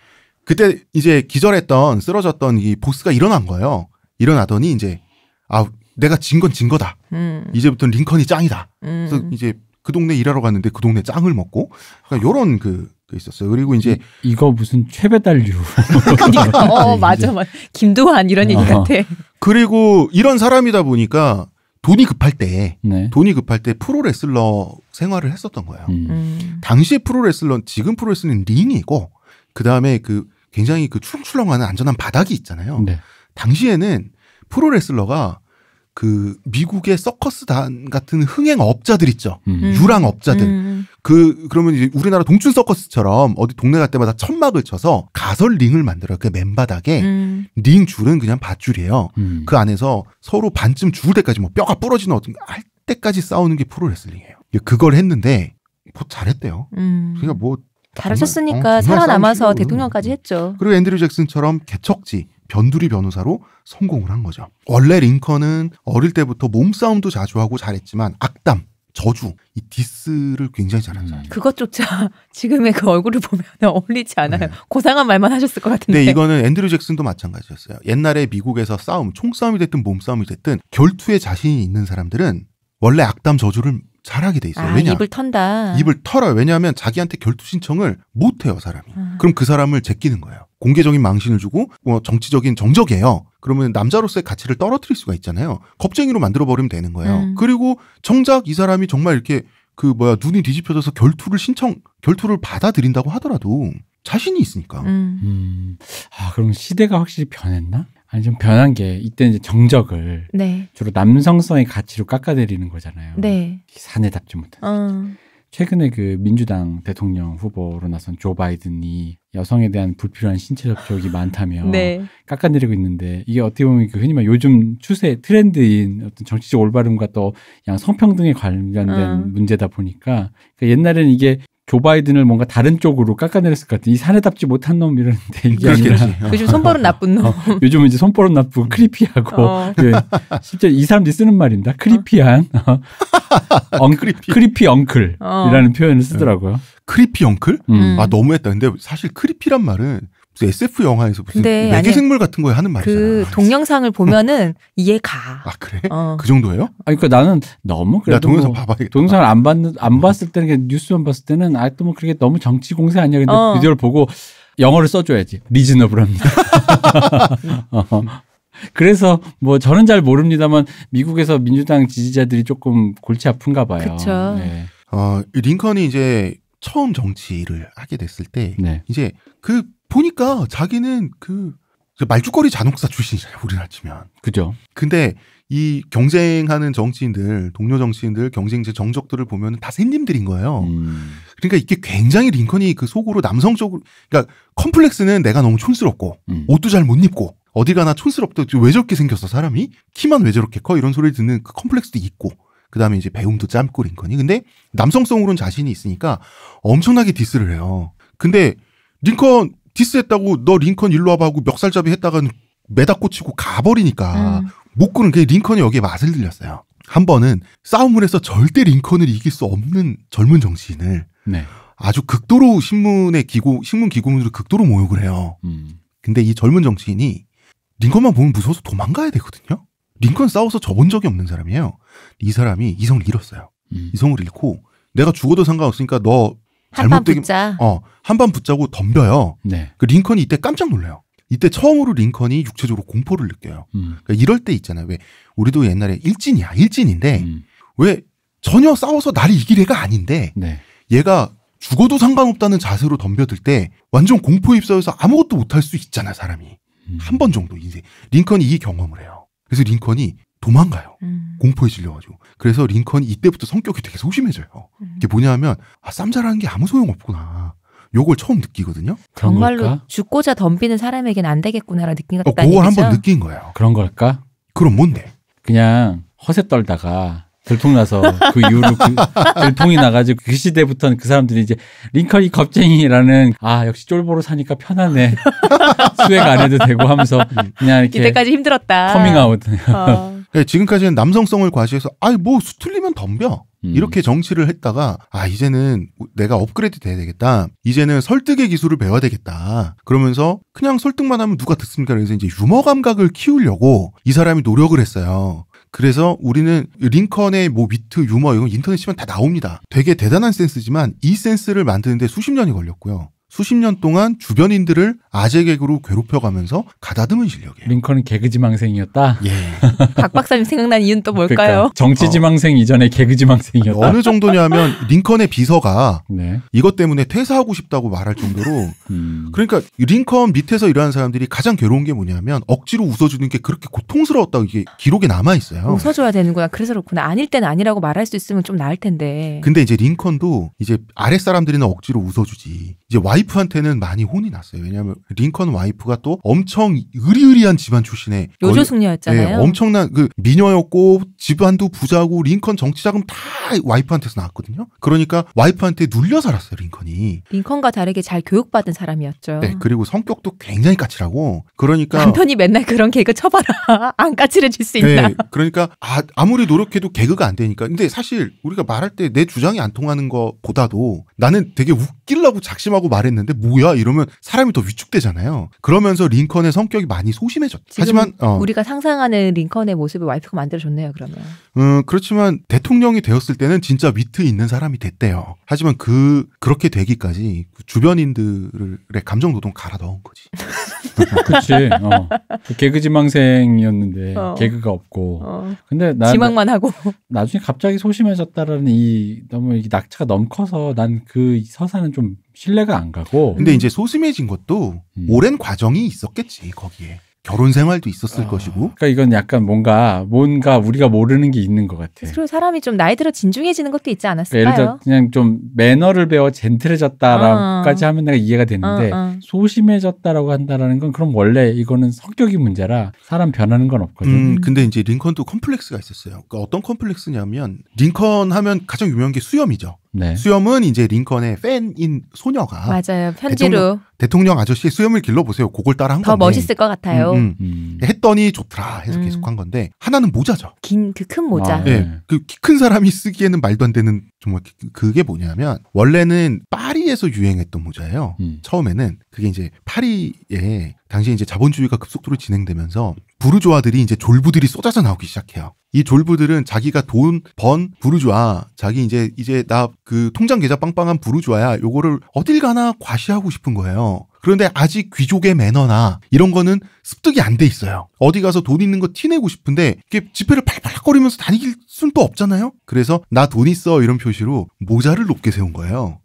그때 이제 기절했던 쓰러졌던 이 보스가 일어난 거예요. 일어나더니 이제 내가 진 건 진 거다. 이제부터는 링컨이 짱이다. 그래서 이제 그 동네 일하러 갔는데 그 동네 짱을 먹고 그러니까 요런 그 있었어요. 그리고 이제 이거 무슨 최배달류. 그러니까 맞아. 김도환 이런 얘기 같아. 그리고 이런 사람이다 보니까 돈이 급할 때 네. 프로레슬러 생활을 했었던 거예요. 당시의 프로레슬러 지금 프로레슬러는 링이고 그 다음에 그 굉장히 그 출렁출렁하는 안전한 바닥이 있잖아요. 네. 당시에는 프로레슬러가 그 미국의 서커스단 같은 흥행업자들 있죠. 유랑업자들. 그러면 이제 우리나라 동춘 서커스처럼 어디 동네 갈 때마다 천막을 쳐서 가설 링을 만들어요. 그 맨바닥에 링 줄은 그냥 밧줄이에요. 그 안에서 서로 반쯤 죽을 때까지 뭐 뼈가 부러지는 어떤 할 때까지 싸우는 게 프로레슬링이에요. 그걸 했는데 뭐 잘했대요. 그러니까 뭐 잘하셨으니까 살아남아서 대통령까지 했죠. 그리고 앤드류 잭슨처럼 개척지 변두리 변호사로 성공을 한 거죠. 원래 링컨은 어릴 때부터 몸싸움도 자주 하고 잘했지만 악담, 저주, 이 디스를 굉장히 잘하는 사람이에요. 그것조차 지금의 그 얼굴을 보면 어울리지 않아요. 네. 고상한 말만 하셨을 것 같은데. 네, 이거는 앤드류 잭슨도 마찬가지였어요. 옛날에 미국에서 싸움, 총싸움이 됐든 몸싸움이 됐든 결투에 자신이 있는 사람들은 원래 악담 저주를 잘하게 돼 있어요. 왜냐? 입을 턴다. 입을 털어요. 왜냐하면 자기한테 결투 신청을 못 해요, 사람이. 그럼 그 사람을 제끼는 거예요. 공개적인 망신을 주고 정치적인 정적이에요. 그러면 남자로서의 가치를 떨어뜨릴 수가 있잖아요. 겁쟁이로 만들어버리면 되는 거예요. 그리고 정작 이 사람이 정말 이렇게 눈이 뒤집혀져서 결투를 받아들인다고 하더라도 자신이 있으니까. 그럼 시대가 확실히 변했나? 아니 좀 변한 게 이때 이제 정적을 네. 주로 남성성의 가치로 깎아내리는 거잖아요. 네. 사내답지 못한. 최근에 그 민주당 대통령 후보로 나선 조 바이든이 여성에 대한 불필요한 신체 접촉이 많다며 네. 깎아내리고 있는데 이게 어떻게 보면 그 흔히 말 요즘 추세 트렌드인 어떤 정치적 올바름과 또 성평등에 관련된 문제다 보니까 그러니까 옛날에는 이게 조 바이든을 뭔가 다른 쪽으로 깎아내렸을 것 같은 이 사내답지 못한 놈 이러는데 이게 아니라 요즘 손버릇 나쁜 놈. 요즘은 이제 손버릇 나쁘고 크리피하고 실제 이 사람들이 쓰는 말입니다. 크리피한 크리피 엉클이라는 표현을 쓰더라고요. 크리피 엉클? 너무했다. 근데 사실 크리피란 말은 무슨 SF 영화에서 무슨 외계 생물 같은 거에 하는 말이잖아. 그 동영상을 보면은 이해 가. 그래? 그 정도예요? 그러니까 나는 너무 그래도 동영상 봐봐야겠다. 동영상을 안 봤을 때는 뉴스만 봤을 때는 또 뭐 그렇게 너무 정치 공세 아니야. 근데 비디오를 보고 영어를 써줘야지. 리즈너블합니다. 그래서 뭐 저는 잘 모릅니다만 미국에서 민주당 지지자들이 조금 골치 아픈가 봐요. 그렇죠. 네. 링컨이 이제 처음 정치를 하게 됐을 때 네. 이제 보니까 자기는 말죽거리 잔혹사 출신이잖아요. 우리나라 치면. 그죠. 근데 이 경쟁하는 정치인들, 동료 정치인들, 경쟁자 정적들을 보면 다 샌님들인 거예요. 그러니까 이게 굉장히 링컨이 그 속으로 남성적으로, 그러니까 컴플렉스는 내가 너무 촌스럽고 옷도 잘 못 입고 어디 가나 촌스럽다. 왜 저렇게 생겼어 사람이? 키만 왜 저렇게 커? 이런 소리를 듣는 그 컴플렉스도 있고 그다음에 이제 배움도 짧고 링컨이. 근데 남성성으로는 자신이 있으니까 엄청나게 디스를 해요. 근데 링컨 디스했다고 너 링컨 일로 와봐 하고 멱살잡이 했다가는 매다 꽂히고 가버리니까 못 끄는 게 링컨이 여기에 맛을 들렸어요. 한 번은 싸움을 해서 절대 링컨을 이길 수 없는 젊은 정치인을 네. 아주 극도로 신문 기고문으로 극도로 모욕을 해요. 근데 이 젊은 정치인이 링컨만 보면 무서워서 도망가야 되거든요. 링컨 싸워서 져본 적이 없는 사람이에요. 이 사람이 이성을 잃었어요. 이성을 잃고 내가 죽어도 상관없으니까 너 잘못되게 한판 붙자고 덤벼요. 네. 그 링컨이 이때 깜짝 놀라요. 이때 처음으로 링컨이 육체적으로 공포를 느껴요. 그러니까 이럴 때 있잖아요. 왜 우리도 옛날에 일진인데 왜 전혀 싸워서 나를 이길 애가 아닌데 네. 얘가 죽어도 상관없다는 자세로 덤벼들 때 완전 공포 입사해서 아무것도 못할 수 있잖아 사람이. 한 번 정도 인생. 링컨이 이 경험을 해요. 그래서 링컨이 도망가요. 공포에 질려가지고. 그래서 링컨이 이때부터 성격이 되게 소심해져요. 이게 뭐냐면 쌈 잘하는 게 아무 소용없구나. 요걸 처음 느끼거든요. 정말로 걸까? 죽고자 덤비는 사람에겐 안 되겠구나라는 느낌 같다는 그걸 얘기죠. 한번 느낀 거예요. 그런 걸까? 그럼 뭔데? 그냥 허세 떨다가 들통나서 그 이후로 들통이 나가지고 그 시대부터는 그 사람들이 이제 링컨이 겁쟁이라는 역시 쫄보로 사니까 편하네. 수액 안 해도 되고 하면서 그냥 이렇게 이때까지 힘들었다. 커밍아웃. 네, 지금까지는 남성성을 과시해서 뭐 수틀리면 덤벼. 이렇게 정치를 했다가 이제는 내가 업그레이드 돼야 되겠다. 이제는 설득의 기술을 배워야 되겠다. 그러면서 그냥 설득만 하면 누가 듣습니까? 그래서 이제 유머 감각을 키우려고 이 사람이 노력을 했어요. 그래서 우리는 링컨의 위트, 유머 이건 인터넷 치면 다 나옵니다. 되게 대단한 센스지만 이 센스를 만드는데 수십 년이 걸렸고요. 수십 년 동안 주변인들을 아재 개그로 괴롭혀가면서 가다듬은 실력이에요. 링컨은 개그지망생이었다? 예. 박 박사님 생각난 이유는 또 뭘까요? 그러니까 정치지망생 이전에 개그지망생이었다. 어느 정도냐면 링컨의 비서가 네. 이것 때문에 퇴사하고 싶다고 말할 정도로 그러니까 링컨 밑에서 일하는 사람들이 가장 괴로운 게 뭐냐면 억지로 웃어주는 게 그렇게 고통스러웠다고 이게 기록에 남아있어요. 웃어줘야 되는구나. 그래서 그렇구나. 아닐 때는 아니라고 말할 수 있으면 좀 나을 텐데. 근데 이제 링컨도 이제 아랫사람들이나 억지로 웃어주지. 이제 와이프한테는 많이 혼이 났어요. 왜냐하면 링컨 와이프가 또 엄청 의리의리한 집안 출신의 요조숙녀였잖아요. 네, 엄청난 그 미녀였고 집안도 부자고 링컨 정치자금 다 와이프한테서 나왔거든요. 그러니까 와이프한테 눌려 살았어요. 링컨과 다르게 잘 교육받은 사람이었죠. 네, 그리고 성격도 굉장히 까칠하고 그러니까 남편이 맨날 그런 개그 쳐봐라. 안 까칠해질 수 있나. 네, 그러니까 아무리 노력해도 개그가 안 되니까. 근데 사실 우리가 말할 때 내 주장이 안 통하는 것보다도 나는 되게 웃기려고 작심하고 말했는데 뭐야 이러면 사람이 더 위축되잖아요. 그러면서 링컨의 성격이 많이 소심해졌죠. 하지만 우리가 상상하는 링컨의 모습을 와이프가 만들어줬네요. 그러면. 그렇지만 대통령이 되었을 때는 진짜 위트 있는 사람이 됐대요. 하지만 그렇게 되기까지 주변인들의 감정 노동 갈아 넣은 거지. 그치. 개그지망생이었는데 개그가 없고. 근데 지망만 하고. 나중에 갑자기 소심해졌다라는 너무 이게 낙차가 너무 커서 난 그 서사는 좀 신뢰가 안 가고. 근데 이제 소심해진 것도 오랜 과정이 있었겠지 거기에. 결혼 생활도 있었을 것이고. 그러니까 이건 약간 뭔가 우리가 모르는 게 있는 것 같아. 그리고 사람이 좀 나이 들어 진중해지는 것도 있지 않았을까요? 예를 들어 그냥 좀 매너를 배워 젠틀해졌다라고까지 하면 내가 이해가 되는데 소심해졌다라고 한다라는 건 그럼 원래 이거는 성격이 문제라 사람 변하는 건 없거든. 근데 이제 링컨도 컴플렉스가 있었어요. 그러니까 어떤 컴플렉스냐면 링컨 하면 가장 유명한 게 수염이죠. 네. 수염은 이제 링컨의 팬인 소녀가 맞아요. 편지로 대통령 아저씨의 수염을 길러보세요. 그걸 따라 한 건데 더 멋있을 것 같아요. 했더니 좋더라 해서 계속 한 건데 하나는 모자죠. 긴 그 큰 모자. 네. 그 키 큰 사람이 쓰기에는 말도 안 되는 정말 그게 뭐냐면 원래는 파리에서 유행했던 모자예요. 처음에는 그게 이제 파리에 당시 이제 자본주의가 급속도로 진행되면서 부르주아들이 이제 졸부들이 쏟아져 나오기 시작해요. 이 졸부들은 자기가 돈 번 부르주아, 자기 이제 나 그 통장 계좌 빵빵한 부르주아야. 요거를 어딜 가나 과시하고 싶은 거예요. 그런데 아직 귀족의 매너나 이런 거는 습득이 안 돼 있어요. 어디 가서 돈 있는 거 티내고 싶은데 이렇게 지폐를 팔팔거리면서 다니길 수는 또 없잖아요. 그래서 나 돈 있어 이런 표시로 모자를 높게 세운 거예요.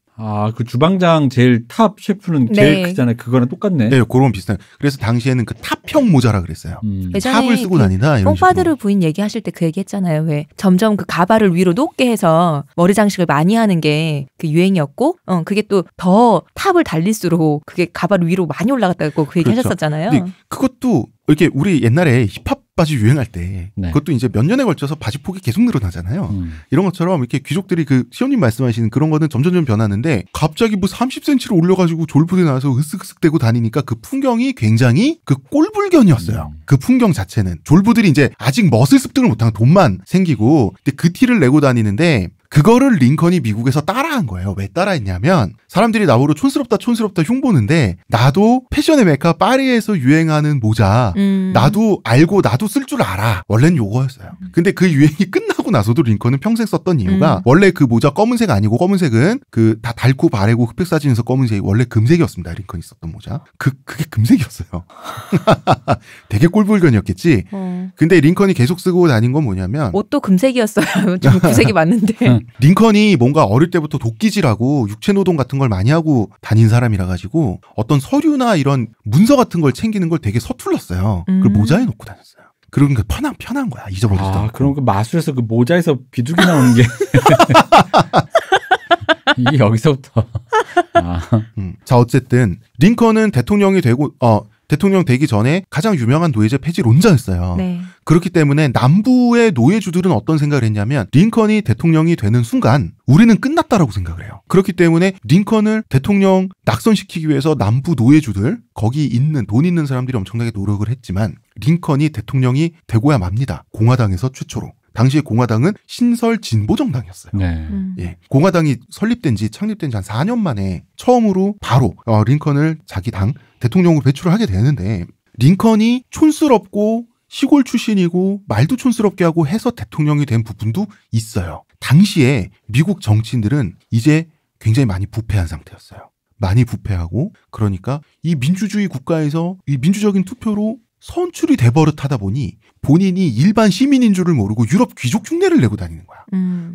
그 주방장 제일 탑 셰프는 제일 크잖아요. 그거랑 똑같네. 네, 그런 비슷한. 그래서 당시에는 그 탑형 모자라 그랬어요. 탑을 쓰고 다니다. 뽕파드르 부인 얘기하실 때 그 얘기했잖아요. 왜 점점 그 가발을 위로 높게 해서 머리 장식을 많이 하는 게 그 유행이었고, 그게 또 더 탑을 달릴수록 그게 가발 위로 많이 올라갔다고 그 얘기 하셨었잖아요. 근데 그것도 이렇게 우리 옛날에 힙합 바지 유행할 때 그것도 이제 몇 년에 걸쳐서 바지 폭이 계속 늘어나잖아요. 이런 것처럼 이렇게 귀족들이 그 시온님 말씀하시는 그런 거는 점점 변하는데 갑자기 뭐 30cm를 올려가지고 졸부대 나와서 으쓱으쓱대고 다니니까 그 풍경이 굉장히 그 꼴불견이었어요. 그 풍경 자체는 졸부들이 이제 아직 멋을 습득을 못하고 돈만 생기고 근데 그 티를 내고 다니는데 그거를 링컨이 미국에서 따라한 거예요. 왜 따라했냐면 사람들이 나보고 촌스럽다 흉보는데 나도 패션의 메카 파리에서 유행하는 모자 나도 알고 나도 쓸 줄 알아. 원래는 요거였어요. 근데 그 유행이 끝나고 나서도 링컨은 평생 썼던 이유가 원래 그 모자 검은색 아니고 검은색은 그 다 닳고 바래고 흑백 사진에서 검은색이 원래 금색이었습니다. 링컨이 썼던 모자. 그게 금색이었어요. 되게 꼴불견이었겠지. 근데 링컨이 계속 쓰고 다닌 건 뭐냐면 옷도 금색이었어요. 좀 구색이 맞는데. 링컨이 뭔가 어릴 때부터 도끼질하고 육체노동 같은 걸 많이 하고 다닌 사람이라 가지고 어떤 서류나 이런 문서 같은 걸 챙기는 걸 되게 서툴렀어요. 그걸 모자에 놓고 다녔어요. 그러니까 편한 거야. 잊어버리지도 않고. 그럼 그 마술에서 그 모자에서 비둘기 나오는 게 이게 여기서부터. 자, 어쨌든 링컨은 대통령 되기 전에 가장 유명한 노예제 폐지론자였어요. 네. 그렇기 때문에 남부의 노예주들은 어떤 생각을 했냐면 링컨이 대통령이 되는 순간 우리는 끝났다라고 생각을 해요. 그렇기 때문에 링컨을 대통령 낙선시키기 위해서 남부 노예주들 거기 있는 돈 있는 사람들이 엄청나게 노력을 했지만 링컨이 대통령이 되고야 맙니다. 공화당에서 최초로. 당시에 공화당은 신설 진보정당이었어요. 네. 예, 공화당이 창립된 지 한 4년 만에 처음으로 바로 링컨을 자기 당 대통령으로 배출을 하게 되는데 링컨이 촌스럽고 시골 출신이고 말도 촌스럽게 하고 해서 대통령이 된 부분도 있어요. 당시에 미국 정치인들은 이제 굉장히 많이 부패한 상태였어요. 많이 부패하고 그러니까 이 민주주의 국가에서 이 민주적인 투표로 선출이 돼버릇하다 보니 본인이 일반 시민인 줄을 모르고 유럽 귀족 흉내를 내고 다니는 거야.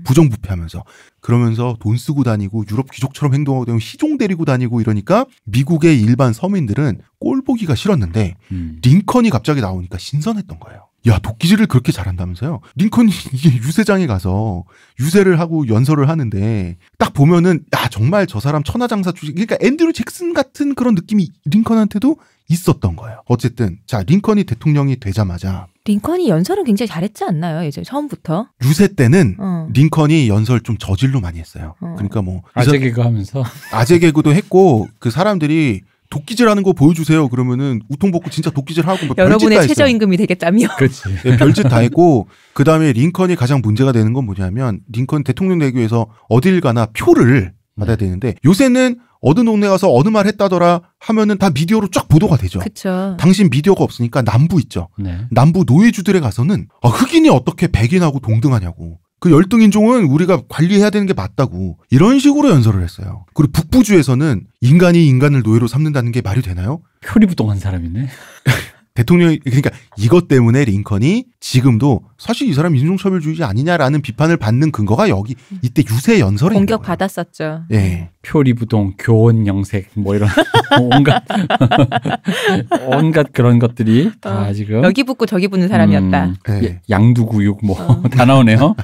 부정부패하면서. 그러면서 돈 쓰고 다니고 유럽 귀족처럼 행동하고 다니고 시종 데리고 다니고 이러니까 미국의 일반 서민들은 꼴 보기가 싫었는데 링컨이 갑자기 나오니까 신선했던 거예요. 야, 도끼질을 그렇게 잘한다면서요? 링컨이 이게 유세장에 가서 유세를 하고 연설을 하는데 딱 보면은 야, 정말 저 사람 천하장사 출신, 그러니까 앤드류 잭슨 같은 그런 느낌이 링컨한테도 있었던 거예요. 어쨌든 자, 링컨이 대통령이 되자마자 링컨이 연설은 굉장히 잘했지 않나요? 이제 처음부터. 유세 때는 링컨이 연설 좀 저질로 많이 했어요. 그러니까 뭐 아재 개그 하면서 아재 개그도 했고 그 사람들이 도끼질하는 거 보여주세요. 그러면은 우통 벗고 진짜 도끼질하고 뭐 여러분의 최저임금이 되겠다며. 그렇지. 네, 별짓 다 했고 그 다음에 링컨이 가장 문제가 되는 건 뭐냐면 링컨 대통령 되기 위해서 어딜 가나 표를 받아야 되는데 요새는 어느 동네 가서 어느 말 했다더라 하면은 다 미디어로 쫙 보도가 되죠. 그쵸. 당신 미디어가 없으니까 남부 있죠. 네. 남부 노예주들에 가서는 흑인이 어떻게 백인하고 동등하냐고. 그 열등인종은 우리가 관리해야 되는 게 맞다고. 이런 식으로 연설을 했어요. 그리고 북부주에서는 인간이 인간을 노예로 삼는다는 게 말이 되나요? 표리부동한 사람이네. 대통령이 그러니까 이것 때문에 링컨이 지금도 사실 이 사람 인종차별주의자 아니냐라는 비판을 받는 근거가 여기 이때 유세 연설에 공격 받았었죠. 예. 표리부동, 교원 영색 뭐 이런 온갖 그런 것들이 다 지금 여기 붙고 저기 붙는 사람이었다. 예. 양두구육 뭐 다 나오네요.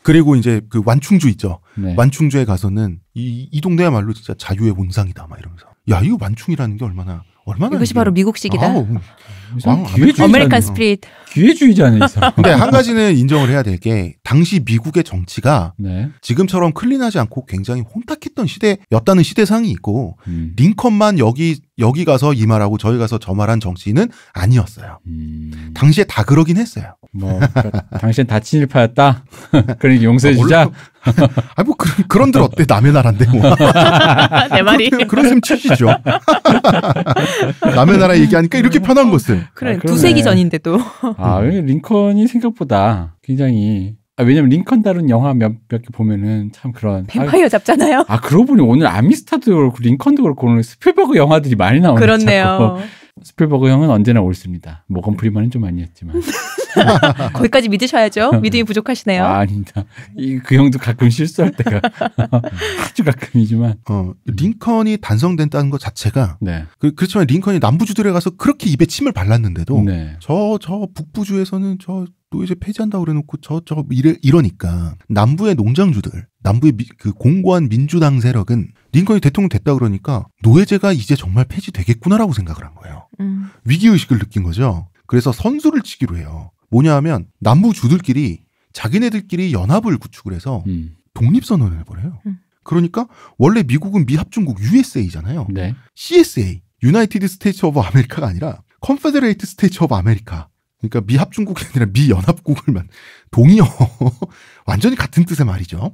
그리고 이제 그 완충주 있죠. 네. 완충주에 가서는 이 동네야말로 진짜 자유의 본상이다 막 이러면서 야, 이거 완충이라는 게 얼마나 이것이 바로 미국식이다. 아메리칸 스피릿. 기회주의자네 이 사람. 근데 한 가지는 인정을 해야 될 게 당시 미국의 정치가 네. 지금처럼 클린하지 않고 굉장히 혼탁했던 시대였다는 시대상이 있고 링컨만 여기 가서 이 말하고 저기 가서 저 말한 정치인은 아니었어요. 당시에 다 그러긴 했어요. 뭐 그러니까 당신 다 친일파였다. 그러니까 용서해주자. 뭐 그런들 어때? 남의 나라인데 뭐. 내 말이. 그런 셈 치시죠. 남의 나라 얘기하니까 이렇게 편한 것을. 그래, 두세기 전인데도. 링컨이 생각보다 굉장히 왜냐면 링컨 다룬 영화 몇 개 보면은 참 그런 뱀파이어 잡잖아요. 그러고 보니 오늘 아미스타도 그렇고 링컨도 그렇고 오늘 스필버그 영화들이 많이 나오네요. 그렇네요. 스필버그 형은 언제나 옳습니다. 모건 프리만은 좀 아니었지만. 거기까지 믿으셔야죠. 믿음이 부족하시네요. 아닙니다. 그 형도 가끔 실수할 때가 아주 가끔이지만. 링컨이 단성된다는 것 자체가 네. 그렇지만 링컨이 남부주들에 가서 그렇게 입에 침을 발랐는데도 네. 저 북부주에서는 저 노예제 폐지한다고 그래놓고 이러니까 남부의 농장주들, 남부의 그 공고한 민주당 세력은 링컨이 대통령 됐다 그러니까 노예제가 이제 정말 폐지되겠구나라고 생각을 한 거예요. 위기의식을 느낀 거죠. 그래서 선수를 치기로 해요. 뭐냐 하면 남부주들끼리 자기네들끼리 연합을 구축을 해서 독립선언을 해버려요. 그러니까 원래 미국은 미합중국 USA잖아요. 네. CSA, 유나이티드 스테이츠 오브 아메리카가 아니라 컨페더레이트 스테이츠 오브 아메리카. 그러니까 미합중국이 아니라 미연합국을만 동의어 완전히 같은 뜻의 말이죠.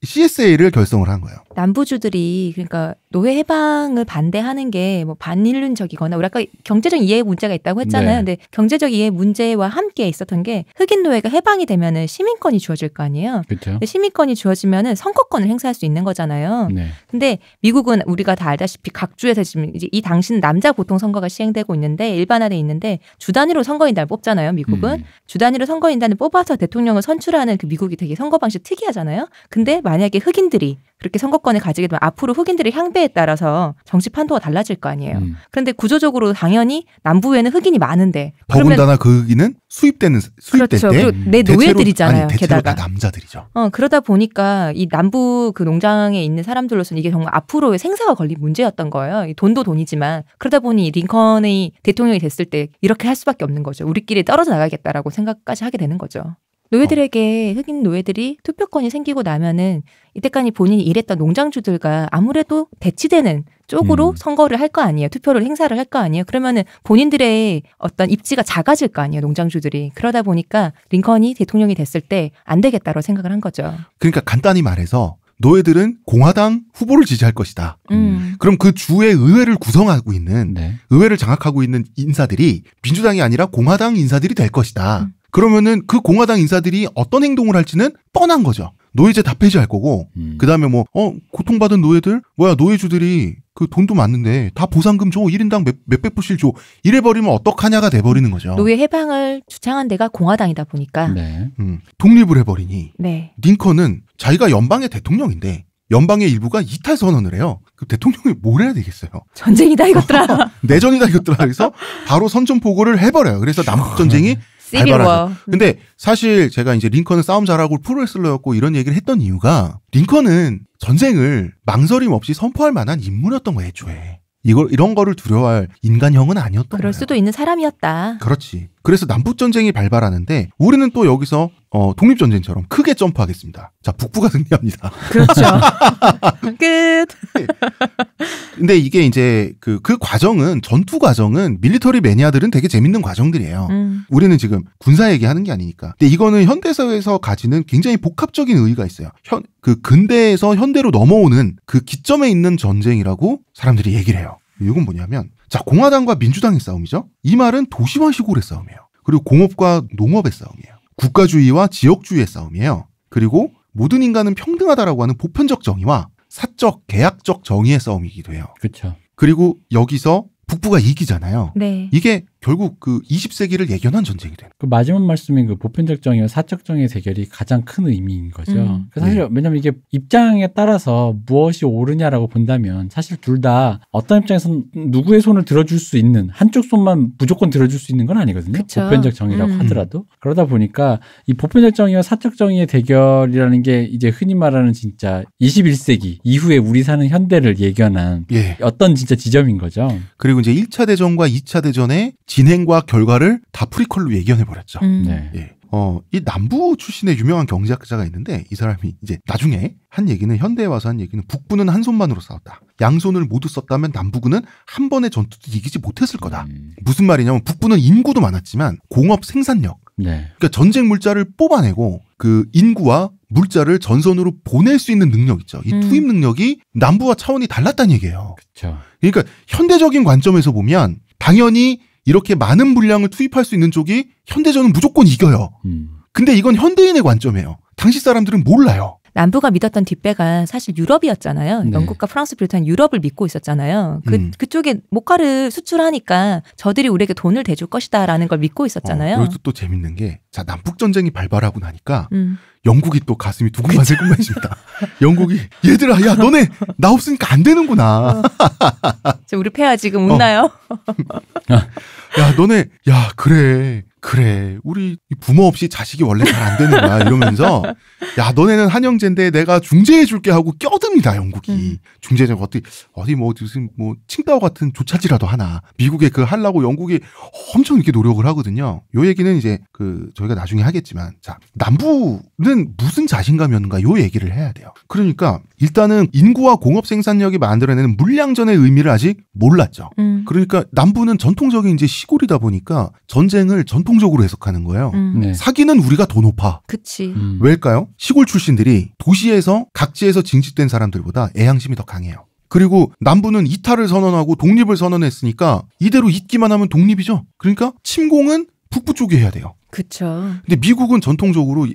CSA를 결성을 한 거예요. 남부주들이 그러니까 노예 해방을 반대하는 게 뭐 반인륜적이거나 우리 아까 경제적 이해 문제가 있다고 했잖아요. 네. 근데 경제적 이해 문제와 함께 있었던 게 흑인 노예가 해방이 되면은 시민권이 주어질 거 아니에요. 그렇죠. 근데 시민권이 주어지면은 선거권을 행사할 수 있는 거잖아요. 네. 근데 미국은 우리가 다 알다시피 각 주에서 지금 이제 이 당시는 남자 보통 선거가 시행되고 있는데 일반화돼 있는데 주 단위로 선거인단을 뽑잖아요. 미국은 주 단위로 선거인단을 뽑아서 대통령을 선출하는 그 미국이 되게 선거 방식 특이하잖아요. 근데 만약에 흑인들이 그렇게 선거권을 가지게 되면 앞으로 흑인들의 향배에 따라서 정치 판도가 달라질 거 아니에요. 그런데 구조적으로 당연히 남부에는 흑인이 많은데 더군다나 그 흑인은 수입될 그렇죠. 때 그리고 내 노예들이잖아요. 대체로 게다가 다 남자들이죠. 그러다 보니까 이 남부 그 농장에 있는 사람들로서는 이게 정말 앞으로의 생사가 걸린 문제였던 거예요. 이 돈도 돈이지만 그러다 보니 링컨이 대통령이 됐을 때 이렇게 할 수밖에 없는 거죠. 우리끼리 떨어져 나가겠다라고 생각까지 하게 되는 거죠. 노예들에게 흑인 노예들이 투표권이 생기고 나면은 이때까지 본인이 일했던 농장주들과 아무래도 대치되는 쪽으로 선거를 할 거 아니에요. 투표를 행사를 할 거 아니에요. 그러면은 본인들의 어떤 입지가 작아질 거 아니에요. 농장주들이. 그러다 보니까 링컨이 대통령이 됐을 때 안 되겠다고 생각을 한 거죠. 그러니까 간단히 말해서 노예들은 공화당 후보를 지지할 것이다. 그럼 그 주의 의회를 구성하고 있는 의회를 장악하고 있는 인사들이 민주당이 아니라 공화당 인사들이 될 것이다. 그러면은 그 공화당 인사들이 어떤 행동을 할지는 뻔한 거죠. 노예제 다 폐지할 거고, 그 다음에 고통받은 노예들? 노예주들이 그 돈도 많은데 다 보상금 줘. 1인당 몇백 불씩 줘. 이래버리면 어떡하냐가 돼버리는 거죠. 노예 해방을 주창한 데가 공화당이다 보니까. 독립을 해버리니. 네. 링컨은 자기가 연방의 대통령인데, 연방의 일부가 이탈 선언을 해요. 그 대통령이 뭘 해야 되겠어요? 전쟁이다 이것들아. 내전이다 이것들아. 그래서 바로 선전포고를 해버려요. 그래서 남북전쟁이 발발하죠. 근데 사실 제가 이제 링컨은 싸움 잘하고 프로레슬러였고 이런 얘기를 했던 이유가 링컨은 전쟁을 망설임 없이 선포할 만한 인물이었던 거예요, 애초에. 이런 거를 두려워할 인간형은 아니었던 거예요. 그럴 수도 있는 사람이었다. 그렇지. 그래서 남북전쟁이 발발하는데 우리는 또 여기서 독립전쟁처럼 크게 점프하겠습니다. 자, 북부가 승리합니다. 그렇죠. 끝. 근데 이게 이제 그 과정은, 전투 과정은 밀리터리 매니아들은 되게 재밌는 과정들이에요. 우리는 지금 군사 얘기하는 게 아니니까. 근데 이거는 현대사에서 가지는 굉장히 복합적인 의의가 있어요. 그 근대에서 현대로 넘어오는 그 기점에 있는 전쟁이라고 사람들이 얘기를 해요. 이건 뭐냐면, 자, 공화당과 민주당의 싸움이죠. 이 말은 도시와 시골의 싸움이에요. 그리고 공업과 농업의 싸움이에요. 국가주의와 지역주의의 싸움이에요. 그리고 모든 인간은 평등하다라고 하는 보편적 정의와 사적, 계약적 정의의 싸움이기도 해요. 그렇죠. 그리고 여기서 북부가 이기잖아요. 네. 이게 결국 그 20세기를 예견한 전쟁이 돼요. 그 마지막 말씀인 그 보편적 정의와 사적 정의의 대결이 가장 큰 의미인 거죠. 사실 왜냐면 이게 입장에 따라서 무엇이 옳으냐라고 본다면 사실 둘 다 어떤 입장에서는 누구의 손을 들어줄 수 있는, 한쪽 손만 무조건 들어줄 수 있는 건 아니거든요. 그쵸. 보편적 정의라고 하더라도. 그러다 보니까 이 보편적 정의와 사적 정의의 대결이라는 게 이제 흔히 말하는 진짜 21세기 이후에 우리 사는 현대를 예견한 어떤 진짜 지점인 거죠. 그리고 이제 1차 대전과 2차 대전의 진행과 결과를 다 프리퀄로 예견해버렸죠. 네. 예. 이 남부 출신의 유명한 경제학자가 있는데 이 사람이 이제 나중에 한 얘기는, 현대에 와서 한 얘기는 북부는 한 손만으로 싸웠다. 양손을 모두 썼다면 남부군은 한 번의 전투도 이기지 못했을 거다. 무슨 말이냐면 북부는 인구도 많았지만 공업 생산력, 그러니까 전쟁 물자를 뽑아내고 그 인구와 물자를 전선으로 보낼 수 있는 능력 있죠. 이 투입 능력이 남부와 차원이 달랐다는 얘기예요. 그렇죠. 그러니까 현대적인 관점에서 보면 당연히 이렇게 많은 물량을 투입할 수 있는 쪽이 현대전은 무조건 이겨요. 근데 이건 현대인의 관점이에요. 당시 사람들은 몰라요. 남부가 믿었던 뒷배가 사실 유럽이었잖아요. 네. 영국과 프랑스 비롯한 유럽을 믿고 있었잖아요. 그쪽에 목화를 수출하니까 저들이 우리에게 돈을 대줄 것이다라는 걸 믿고 있었잖아요. 여기서 또 재밌는 게, 자, 남북전쟁이 발발하고 나니까 영국이 또 가슴이 두근만슬근만해집니다. 영국이 얘들아, 야, 너네 나 없으니까 안 되는구나. 우리 폐하 지금 웃나요? 야, 너네, 야, 그래. 우리 부모 없이 자식이 원래 잘 안 되는 거야. 이러면서, 야, 너네는 한영제인데 내가 중재해줄게 하고 껴듭니다, 영국이. 중재자가 어디 무슨 칭따오 같은 조차지라도 하나. 미국에 하려고 영국이 엄청 이렇게 노력을 하거든요. 요 얘기는 이제 저희가 나중에 하겠지만, 자, 남부는 무슨 자신감이었는가 요 얘기를 해야 돼요. 그러니까 일단은 인구와 공업 생산력이 만들어내는 물량전의 의미를 아직 몰랐죠. 그러니까 남부는 전통적인 이제 시골이다 보니까 전쟁을 전통적으로 해석하는 거예요. 네. 사기는 우리가 더 높아. 그치. 왜일까요? 시골 출신들이 도시에서 각지에서 징집된 사람들보다 애양심이 더 강해요. 그리고 남부는 이탈을 선언하고 독립을 선언했으니까 이대로 있기만 하면 독립이죠. 그러니까 침공은 북부 쪽에 해야 돼요. 그쵸. 근데 미국은 전통적으로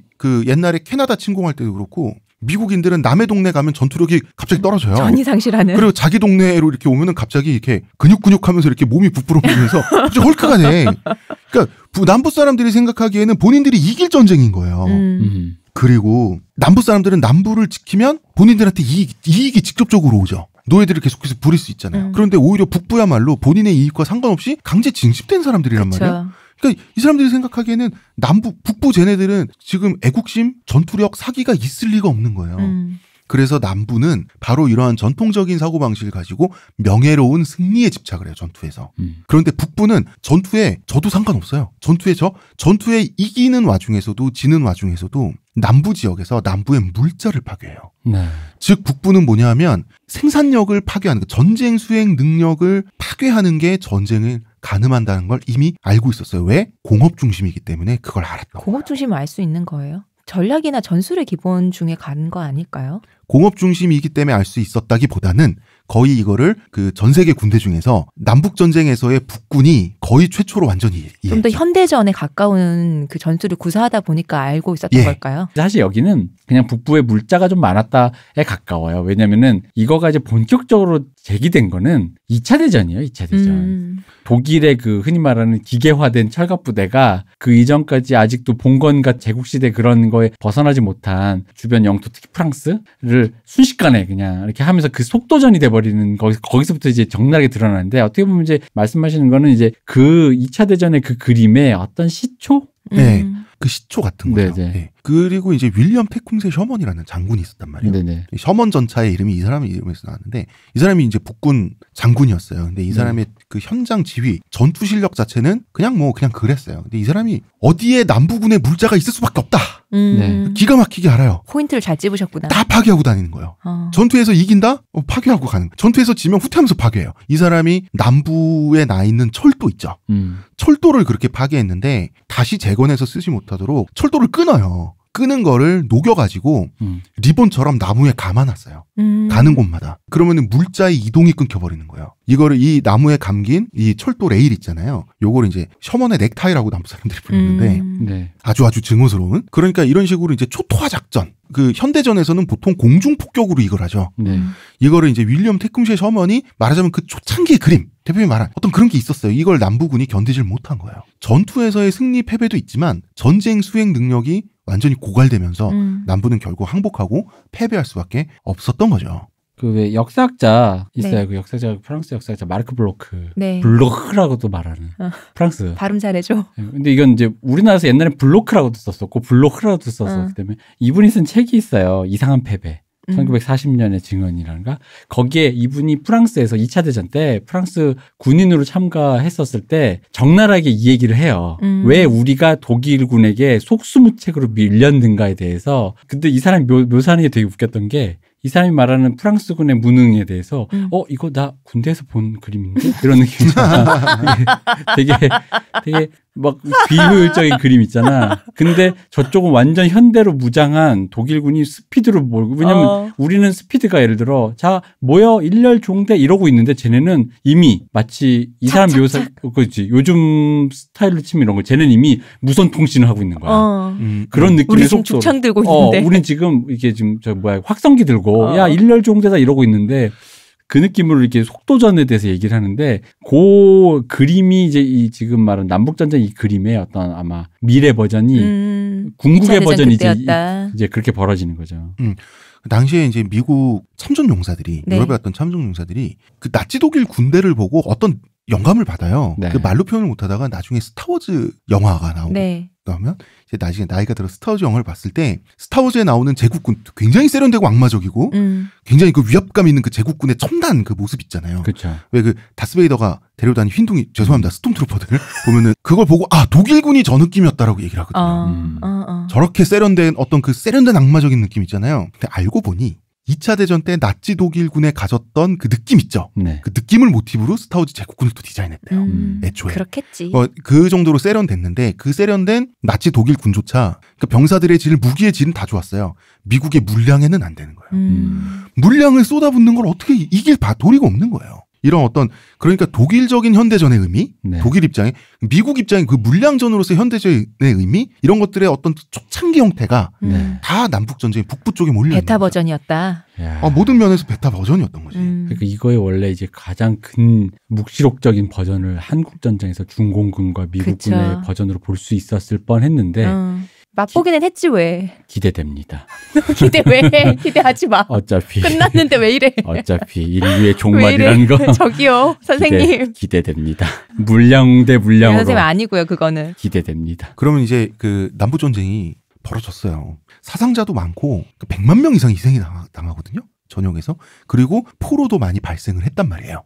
옛날에 캐나다 침공할 때도 그렇고 미국인들은 남의 동네 가면 전투력이 갑자기 떨어져요. 전이 상실하는. 그리고 자기 동네로 이렇게 오면은 갑자기 이렇게 근육하면서 이렇게 몸이 부풀어보면서 갑자기 헐크가 돼. 그러니까 남부 사람들이 생각하기에는 본인들이 이길 전쟁인 거예요. 그리고 남부 사람들은 남부를 지키면 본인들한테 이익이 직접적으로 오죠. 노예들을 계속해서 부릴 수 있잖아요. 그런데 오히려 북부야말로 본인의 이익과 상관없이 강제 징집된 사람들이란 그쵸. 말이에요. 그러니까 이 사람들이 생각하기에는 북부 쟤네들은 지금 애국심, 전투력, 사기가 있을 리가 없는 거예요. 그래서 남부는 바로 이러한 전통적인 사고방식을 가지고 명예로운 승리에 집착을 해요, 전투에서. 그런데 북부는 전투에 저도 상관없어요. 전투에 이기는 와중에서도 지는 와중에서도 남부 지역에서 남부의 물자를 파괴해요. 네. 즉 북부는 뭐냐 하면 생산력을 파괴하는 거, 전쟁 수행 능력을 파괴하는 게 전쟁을 가늠한다는 걸 이미 알고 있었어요. 왜? 공업 중심이기 때문에 그걸 알았던 거예요. 공업 중심을 알 수 있는 거예요? 전략이나 전술의 기본 중에 가는 거 아닐까요? 공업 중심이기 때문에 알 수 있었다기보다는 거의 이거를 전 세계 군대 중에서 남북 전쟁에서의 북군이 거의 최초로 완전히 좀 더 현대전에 가까운 그 전술을 구사하다 보니까 알고 있었던 걸까요? 사실 여기는 그냥 북부에 물자가 좀 많았다에 가까워요. 왜냐면은 이거가 이제 본격적으로 제기된 거는 2차 대전이에요. 2차 대전. 독일의 흔히 말하는 기계화된 철갑부대가 그 이전까지 아직도 봉건과 제국시대 그런 거에 벗어나지 못한 주변 영토, 특히 프랑스를 순식간에 그냥 이렇게 하면서 그 속도전이 돼버리는 거기서부터 이제 적나라하게 드러나는데, 어떻게 보면 이제 말씀하시는 거는 이제 그 2차 대전의 그 그림의 어떤 시초? 네. 그 시초 같은 거죠. 네. 그리고 이제 윌리엄 테쿰세 셔먼이라는 장군이 있었단 말이에요. 네네. 셔먼 전차의 이름이 이 사람의 이름에서 나왔는데, 이 사람이 이제 북군 장군이었어요. 근데 이 사람의 그 현장 지휘, 전투 실력 자체는 그냥 그랬어요. 근데 이 사람이 어디에 남부군의 물자가 있을 수밖에 없다. 네. 기가 막히게 알아요. 포인트를 잘 찝으셨구나. 다 파괴하고 다니는 거예요. 전투에서 이긴다? 파괴하고 가는 거예요. 전투에서 지면 후퇴하면서 파괴해요. 이 사람이 남부에 나 있는 철도 있죠. 철도를 그렇게 파괴했는데 다시 재건해서 쓰지 못하도록 철도를 끊어요. 끄는 거를 녹여가지고 리본처럼 나무에 감아놨어요. 가는 곳마다. 그러면은 물자의 이동이 끊겨버리는 거예요. 이거를 이 나무에 감긴 이 철도 레일 있잖아요. 요걸 이제 셔먼의 넥타이라고 남부 사람들이 부르는데 네. 아주 증오스러운. 그러니까 이런 식으로 이제 초토화 작전. 현대전에서는 보통 공중 폭격으로 이걸 하죠. 네. 이거를 이제 윌리엄 테쿰세 셔먼이 말하자면 그 초창기의 그림, 대표님이 말한 어떤 그런 게 있었어요. 이걸 남부군이 견디질 못한 거예요. 전투에서의 승리 패배도 있지만 전쟁 수행 능력이 완전히 고갈되면서 남부는 결국 항복하고 패배할 수밖에 없었던 거죠. 왜 역사학자 있어요. 네. 그 역사학자, 프랑스 역사학자 마르크 블로크. 네. 블로크라고도 말하는. 프랑스. 발음 잘해줘. 근데 이건 이제 우리나라에서 옛날에 블로크라고도 썼었고 블로크라고도 썼었기 때문에 이분이 쓴 책이 있어요. 이상한 패배. 1940년의 증언이라는가? 거기에 이분이 프랑스에서 2차 대전 때 프랑스 군인으로 참가했었을 때 적나라하게 이 얘기를 해요. 왜 우리가 독일군에게 속수무책으로 밀렸는가에 대해서. 근데 이 사람이 묘사하는 게 되게 웃겼던 게, 이 사람이 말하는 프랑스군의 무능에 대해서 이거 나 군대에서 본 그림인데 이런 느낌이잖아. 되게 막 비효율적인 그림 있잖아. 근데 저쪽은 완전 현대로 무장한 독일군이 스피드로 몰고, 왜냐면 우리는 스피드가 예를 들어 자 모여 일렬 종대 이러고 있는데 쟤네는 이미 마치 이 사람 묘사 그렇지 요즘 스타일로 치면 이런 거 쟤네는 이미 무선 통신을 하고 있는 거야. 그런 느낌의 우리 지금 속도로. 죽창 들고 있는데. 우린 지금 이게 지금 확성기 들고 야 일렬 종대다 이러고 있는데. 그 느낌으로 이렇게 속도전에 대해서 얘기를 하는데 그 그림이 이제 지금 말한 남북전쟁 이 그림의 어떤 아마 미래 버전이 궁극의 버전이 이제 그렇게 벌어지는 거죠. 그 당시에 이제 미국 참전 용사들이 네. 유럽에 갔던 참전 용사들이 그 나치 독일 군대를 보고 어떤 영감을 받아요. 네. 그 말로 표현을 못하다가 나중에 스타워즈 영화가 나오고 네. 나오면 이제 나중에 나이가 들어 스타워즈 영화를 봤을 때 스타워즈에 나오는 제국군 굉장히 세련되고 악마적이고 굉장히 그 위압감 있는 그 제국군의 첨단 그 모습 있잖아요. 그렇죠. 왜 그 다스베이더가 데려다니 흰둥이 죄송합니다 스톰트루퍼들 보면은 그걸 보고 독일군이 저 느낌이었다라고 얘기를 하거든요. 저렇게 세련된 어떤 그 세련된 악마적인 느낌 있잖아요. 근데 알고 보니 2차 대전 때 나치 독일군에 가졌던 그 느낌 있죠. 네. 그 느낌을 모티브로 스타워즈 제국군을 또 디자인했대요. 애초에. 그렇겠지. 그 정도로 세련됐는데 그 세련된 나치 독일군조차 그 병사들의 질, 무기의 질은 다 좋았어요. 미국의 물량에는 안 되는 거예요. 물량을 쏟아붓는 걸 어떻게 이길 도리가 없는 거예요. 이런 어떤 그러니까 독일적인 현대전의 의미, 네. 독일 입장에 미국 입장에 그 물량전으로서 현대전의 의미 이런 것들의 어떤 초창기 형태가 다 남북 전쟁 북부 쪽에 몰려 있는 베타 거죠. 버전이었다. 모든 면에서 베타 버전이었던 거지. 그러니까 이거의 원래 이제 가장 근 묵시록적인 버전을 한국 전쟁에서 중공군과 미국군의 그쵸. 버전으로 볼 수 있었을 뻔했는데 맛보기는 했지 왜. 기대됩니다. 기대 왜 해. 기대하지 마. 어차피 끝났는데 왜 이래. 어차피 인류의 왜 종말이라는 이래. 거 저기요 선생님. 기대됩니다. 물량 대 물량으로 선생님 아니고요 그거는. 기대됩니다. 그러면 이제 그 남북 전쟁이 벌어졌어요. 사상자도 많고 100만 명 이상 희생이 당하거든요. 전역에서. 그리고 포로도 많이 발생을 했단 말이에요.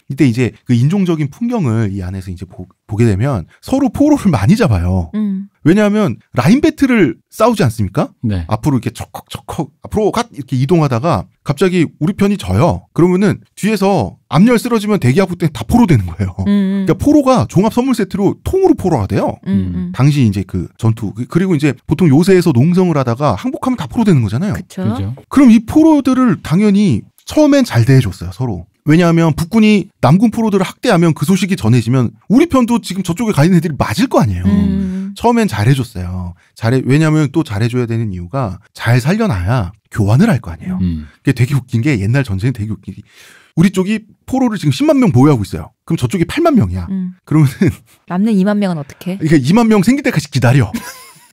이때 이제 그 인종적인 풍경을 이 안에서 이제 보게 되면 서로 포로를 많이 잡아요. 왜냐하면 라인 배틀을 싸우지 않습니까? 네. 앞으로 이렇게 척헉 앞으로 이렇게 이동하다가 갑자기 우리 편이 져요. 그러면은 뒤에서 앞열 쓰러지면 대기하고 때 다 포로 되는 거예요. 그러니까 포로가 종합 선물 세트로 통으로 포로가 돼요. 당시 이제 그 전투 그리고 이제 보통 요새에서 농성을 하다가 항복하면 다 포로 되는 거잖아요. 그렇죠. 그럼 이 포로들을 당연히 처음엔 잘 대해줬어요 서로. 왜냐하면 북군이 남군 포로들을 학대하면 그 소식이 전해지면 우리 편도 지금 저쪽에 가 있는 애들이 맞을 거 아니에요. 처음엔 잘해줬어요. 왜냐하면 또 잘해줘야 되는 이유가 잘 살려놔야 교환을 할 거 아니에요. 그게 되게 웃긴 게 옛날 전쟁은 되게 웃긴 게 우리 쪽이 포로를 지금 10만 명 보유하고 있어요. 그럼 저쪽이 8만 명이야. 그러면은 남는 2만 명은 어떻게? 이게 2만 명 생길 때까지 기다려.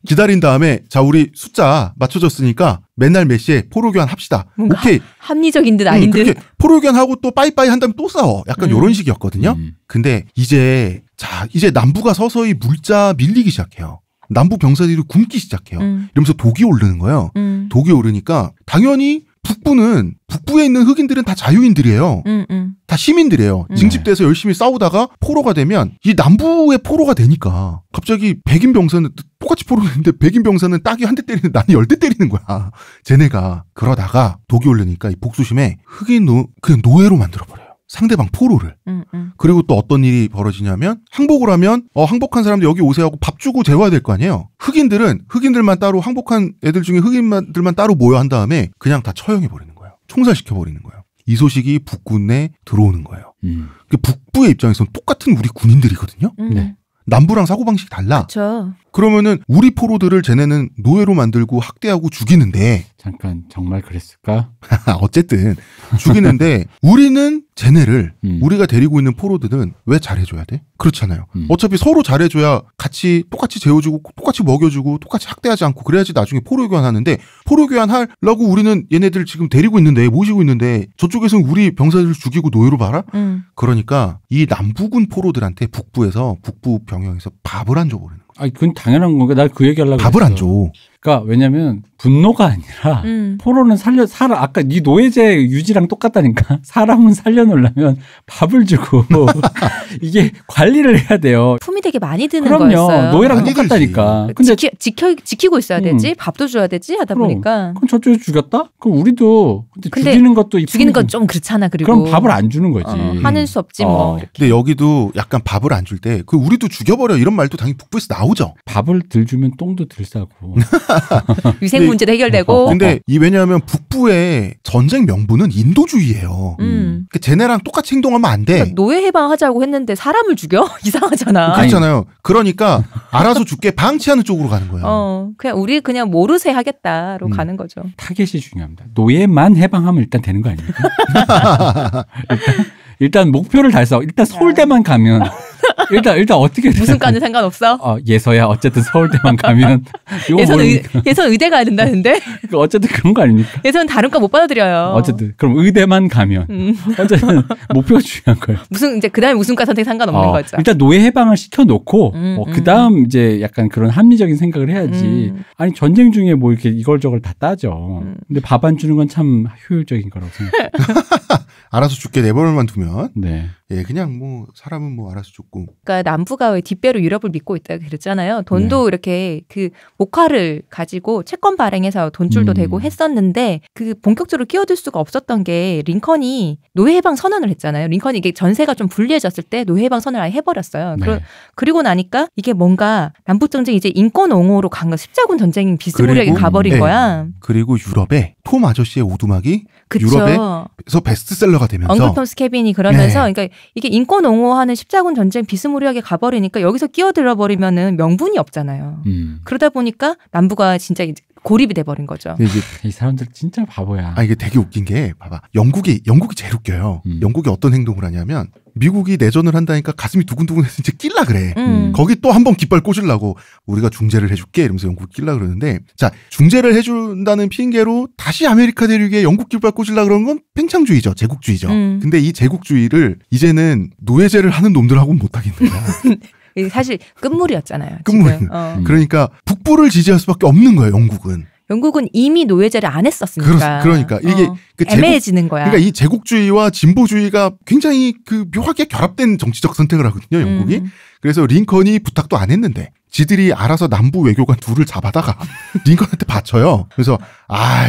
기다린 다음에 자 우리 숫자 맞춰졌으니까 맨날 몇 시에 포로 교환 합시다. 오케이. 합리적인 듯 아닌 듯. 그렇게 포로 교환하고 또 빠이빠이 한 다음에 또 싸워. 약간 이런 식이었거든요. 근데 이제 남부가 서서히 물자 밀리기 시작해요. 남부 병사들이 굶기 시작해요. 이러면서 독이 오르는 거예요. 독이 오르니까 당연히 북부에 있는 흑인들은 다 자유인들이에요. 다 시민들이에요. 징집돼서 열심히 싸우다가 포로가 되면 이 남부의 포로가 되니까 갑자기 백인 병사는 똑같이 포로인데 백인 병사는 딱이 한 대 때리는데 나는 10대 때리는 거야. 쟤네가 그러다가 독이 오르니까 이 복수심에 그냥 노예로 만들어버려요. 상대방 포로를. 그리고 또 어떤 일이 벌어지냐면 항복을 하면 항복한 사람들 여기 오세요 하고 밥 주고 재워야 될 거 아니에요. 흑인들만 따로 항복한 애들 중에 흑인들만 따로 모여 한 다음에 그냥 다 처형해버리는 거예요. 총살시켜버리는 거예요. 이 소식이 북군에 들어오는 거예요. 북부의 입장에서는 똑같은 우리 군인들이거든요. 네. 남부랑 사고방식이 달라. 그렇죠. 그러면은 우리 포로들을 쟤네는 노예로 만들고 학대하고 죽이는데 잠깐 정말 그랬을까? 어쨌든 죽이는데 우리는 쟤네를 우리가 데리고 있는 포로들은 왜 잘해줘야 돼? 그렇잖아요. 어차피 서로 잘해줘야 똑같이 재워주고 똑같이 먹여주고 똑같이 학대하지 않고 그래야지 나중에 포로 교환하는데 포로 교환하려고 우리는 얘네들 지금 데리고 있는데 모시고 있는데 저쪽에서는 우리 병사들을 죽이고 노예로 봐라? 그러니까 이 남부군 포로들한테 북부 병영에서 밥을 안 줘버리는 거야. 아니, 그건 당연한 건가? 나 그 얘기하려고 밥을 했어. 안 줘. 그러니까 왜냐면 분노가 아니라 포로는 아까 네 노예제 유지랑 똑같다니까. 사람은 살려놓으려면 밥을 주고 이게 관리를 해야 돼요. 품위 되게 많이 드는 그럼요. 거였어요. 노예랑 많이 똑같다니까. 근데 지키고 있어야 되지. 밥도 줘야 되지 하다 보니까. 그럼 저쪽에 죽였다? 그럼 우리도 근데 죽이는 것도 죽이는 건 좀 그렇잖아. 그리고 그럼 밥을 안 주는 거지. 하는 수 없지 뭐. 근데 여기도 약간 밥을 안 줄 때 그 우리도 죽여버려 이런 말도 당연히 북부에서 나오죠. 밥을 들 주면 똥도 들 싸고. 위생 문제도 해결되고. 근데 왜냐하면 북부의 전쟁 명분은 인도주의예요. 그러니까 쟤네랑 똑같이 행동하면 안 돼. 그러니까 노예 해방하자고 했는데 사람을 죽여? 이상하잖아. 그렇잖아요. 그러니까 알아서 죽게 방치하는 쪽으로 가는 거예요. 그냥 우리 그냥 모르쇠 하겠다로 가는 거죠. 타겟이 중요합니다. 노예만 해방하면 일단 되는 거 아닙니까? 일단 목표를 달성. 일단 서울대만 가면 일단 어떻게 무슨 과는 상관없어? 예서야 어쨌든 서울대만 가면 예선 의대 가야 된다는데? 어쨌든 그런 거 아닙니까? 예선 다른 과 못 받아들여요. 어쨌든 그럼 의대만 가면 어쨌든 목표가 중요한 거예요. 이제 그다음에 무슨 과 선택 상관없는 거죠. 일단 노예 해방을 시켜놓고 그다음 이제 약간 그런 합리적인 생각을 해야지. 아니 전쟁 중에 뭐 이렇게 이걸저걸 다 따져. 근데 밥 안 주는 건 참 효율적인 거라고 생각해요. 알아서 죽게 내버려만 두면 네. 그냥 뭐 사람은 뭐 알아서 죽고. 그러니까 남부가 왜 뒷배로 유럽을 믿고 있다 그랬잖아요. 돈도 이렇게 그 목화를 가지고 채권 발행해서 돈줄도 대고 했었는데 그 본격적으로 끼어들 수가 없었던 게 링컨이 노예 해방 선언을 했잖아요. 링컨이 이게 전세가 좀 불리해졌을 때 노예 해방 선언을 아예 해버렸어요. 네. 그리고 나니까 이게 뭔가 남북 전쟁이 이제 인권 옹호로 간 거 십자군 전쟁 비스무리하게 가버린 거야. 그리고 유럽에 톰 아저씨의 오두막이 그쵸. 유럽에서 베스트셀러가 되면서 엉클 톰스 케빈이 그러면서 그러니까 이게 인권 옹호하는 십자군 전쟁 비스무리하게 가버리니까 여기서 끼어들어 버리면은 명분이 없잖아요. 그러다 보니까 남부가 진짜 이제 고립이 돼버린 거죠. 이 사람들 진짜 바보야. 이게 되게 웃긴 게 봐봐. 영국이 제일 웃겨요. 영국이 어떤 행동을 하냐면 미국이 내전을 한다니까 가슴이 두근두근해서 이제 낄라 그래. 거기 또 한 번 깃발 꽂으려고 우리가 중재를 해줄게 이러면서 영국 낄라 그러는데 자 중재를 해준다는 핑계로 다시 아메리카 대륙에 영국 깃발 꽂으려 그러는 건 팽창주의죠. 제국주의죠. 근데 이 제국주의를 이제는 노예제를 하는 놈들하고는 못하겠는 거야. 사실 끝물이었잖아요. 끝물. 그러니까 북부를 지지할 수밖에 없는 거예요. 영국은 이미 노예제를 안 했었으니까. 그러니까 이게 애매해지는 거야. 그러니까 이 제국주의와 진보주의가 굉장히 그 묘하게 결합된 정치적 선택을 하거든요. 영국이. 그래서 링컨이 부탁도 안 했는데 지들이 알아서 남부 외교관 둘을 잡아다가 링컨한테 바쳐요. 그래서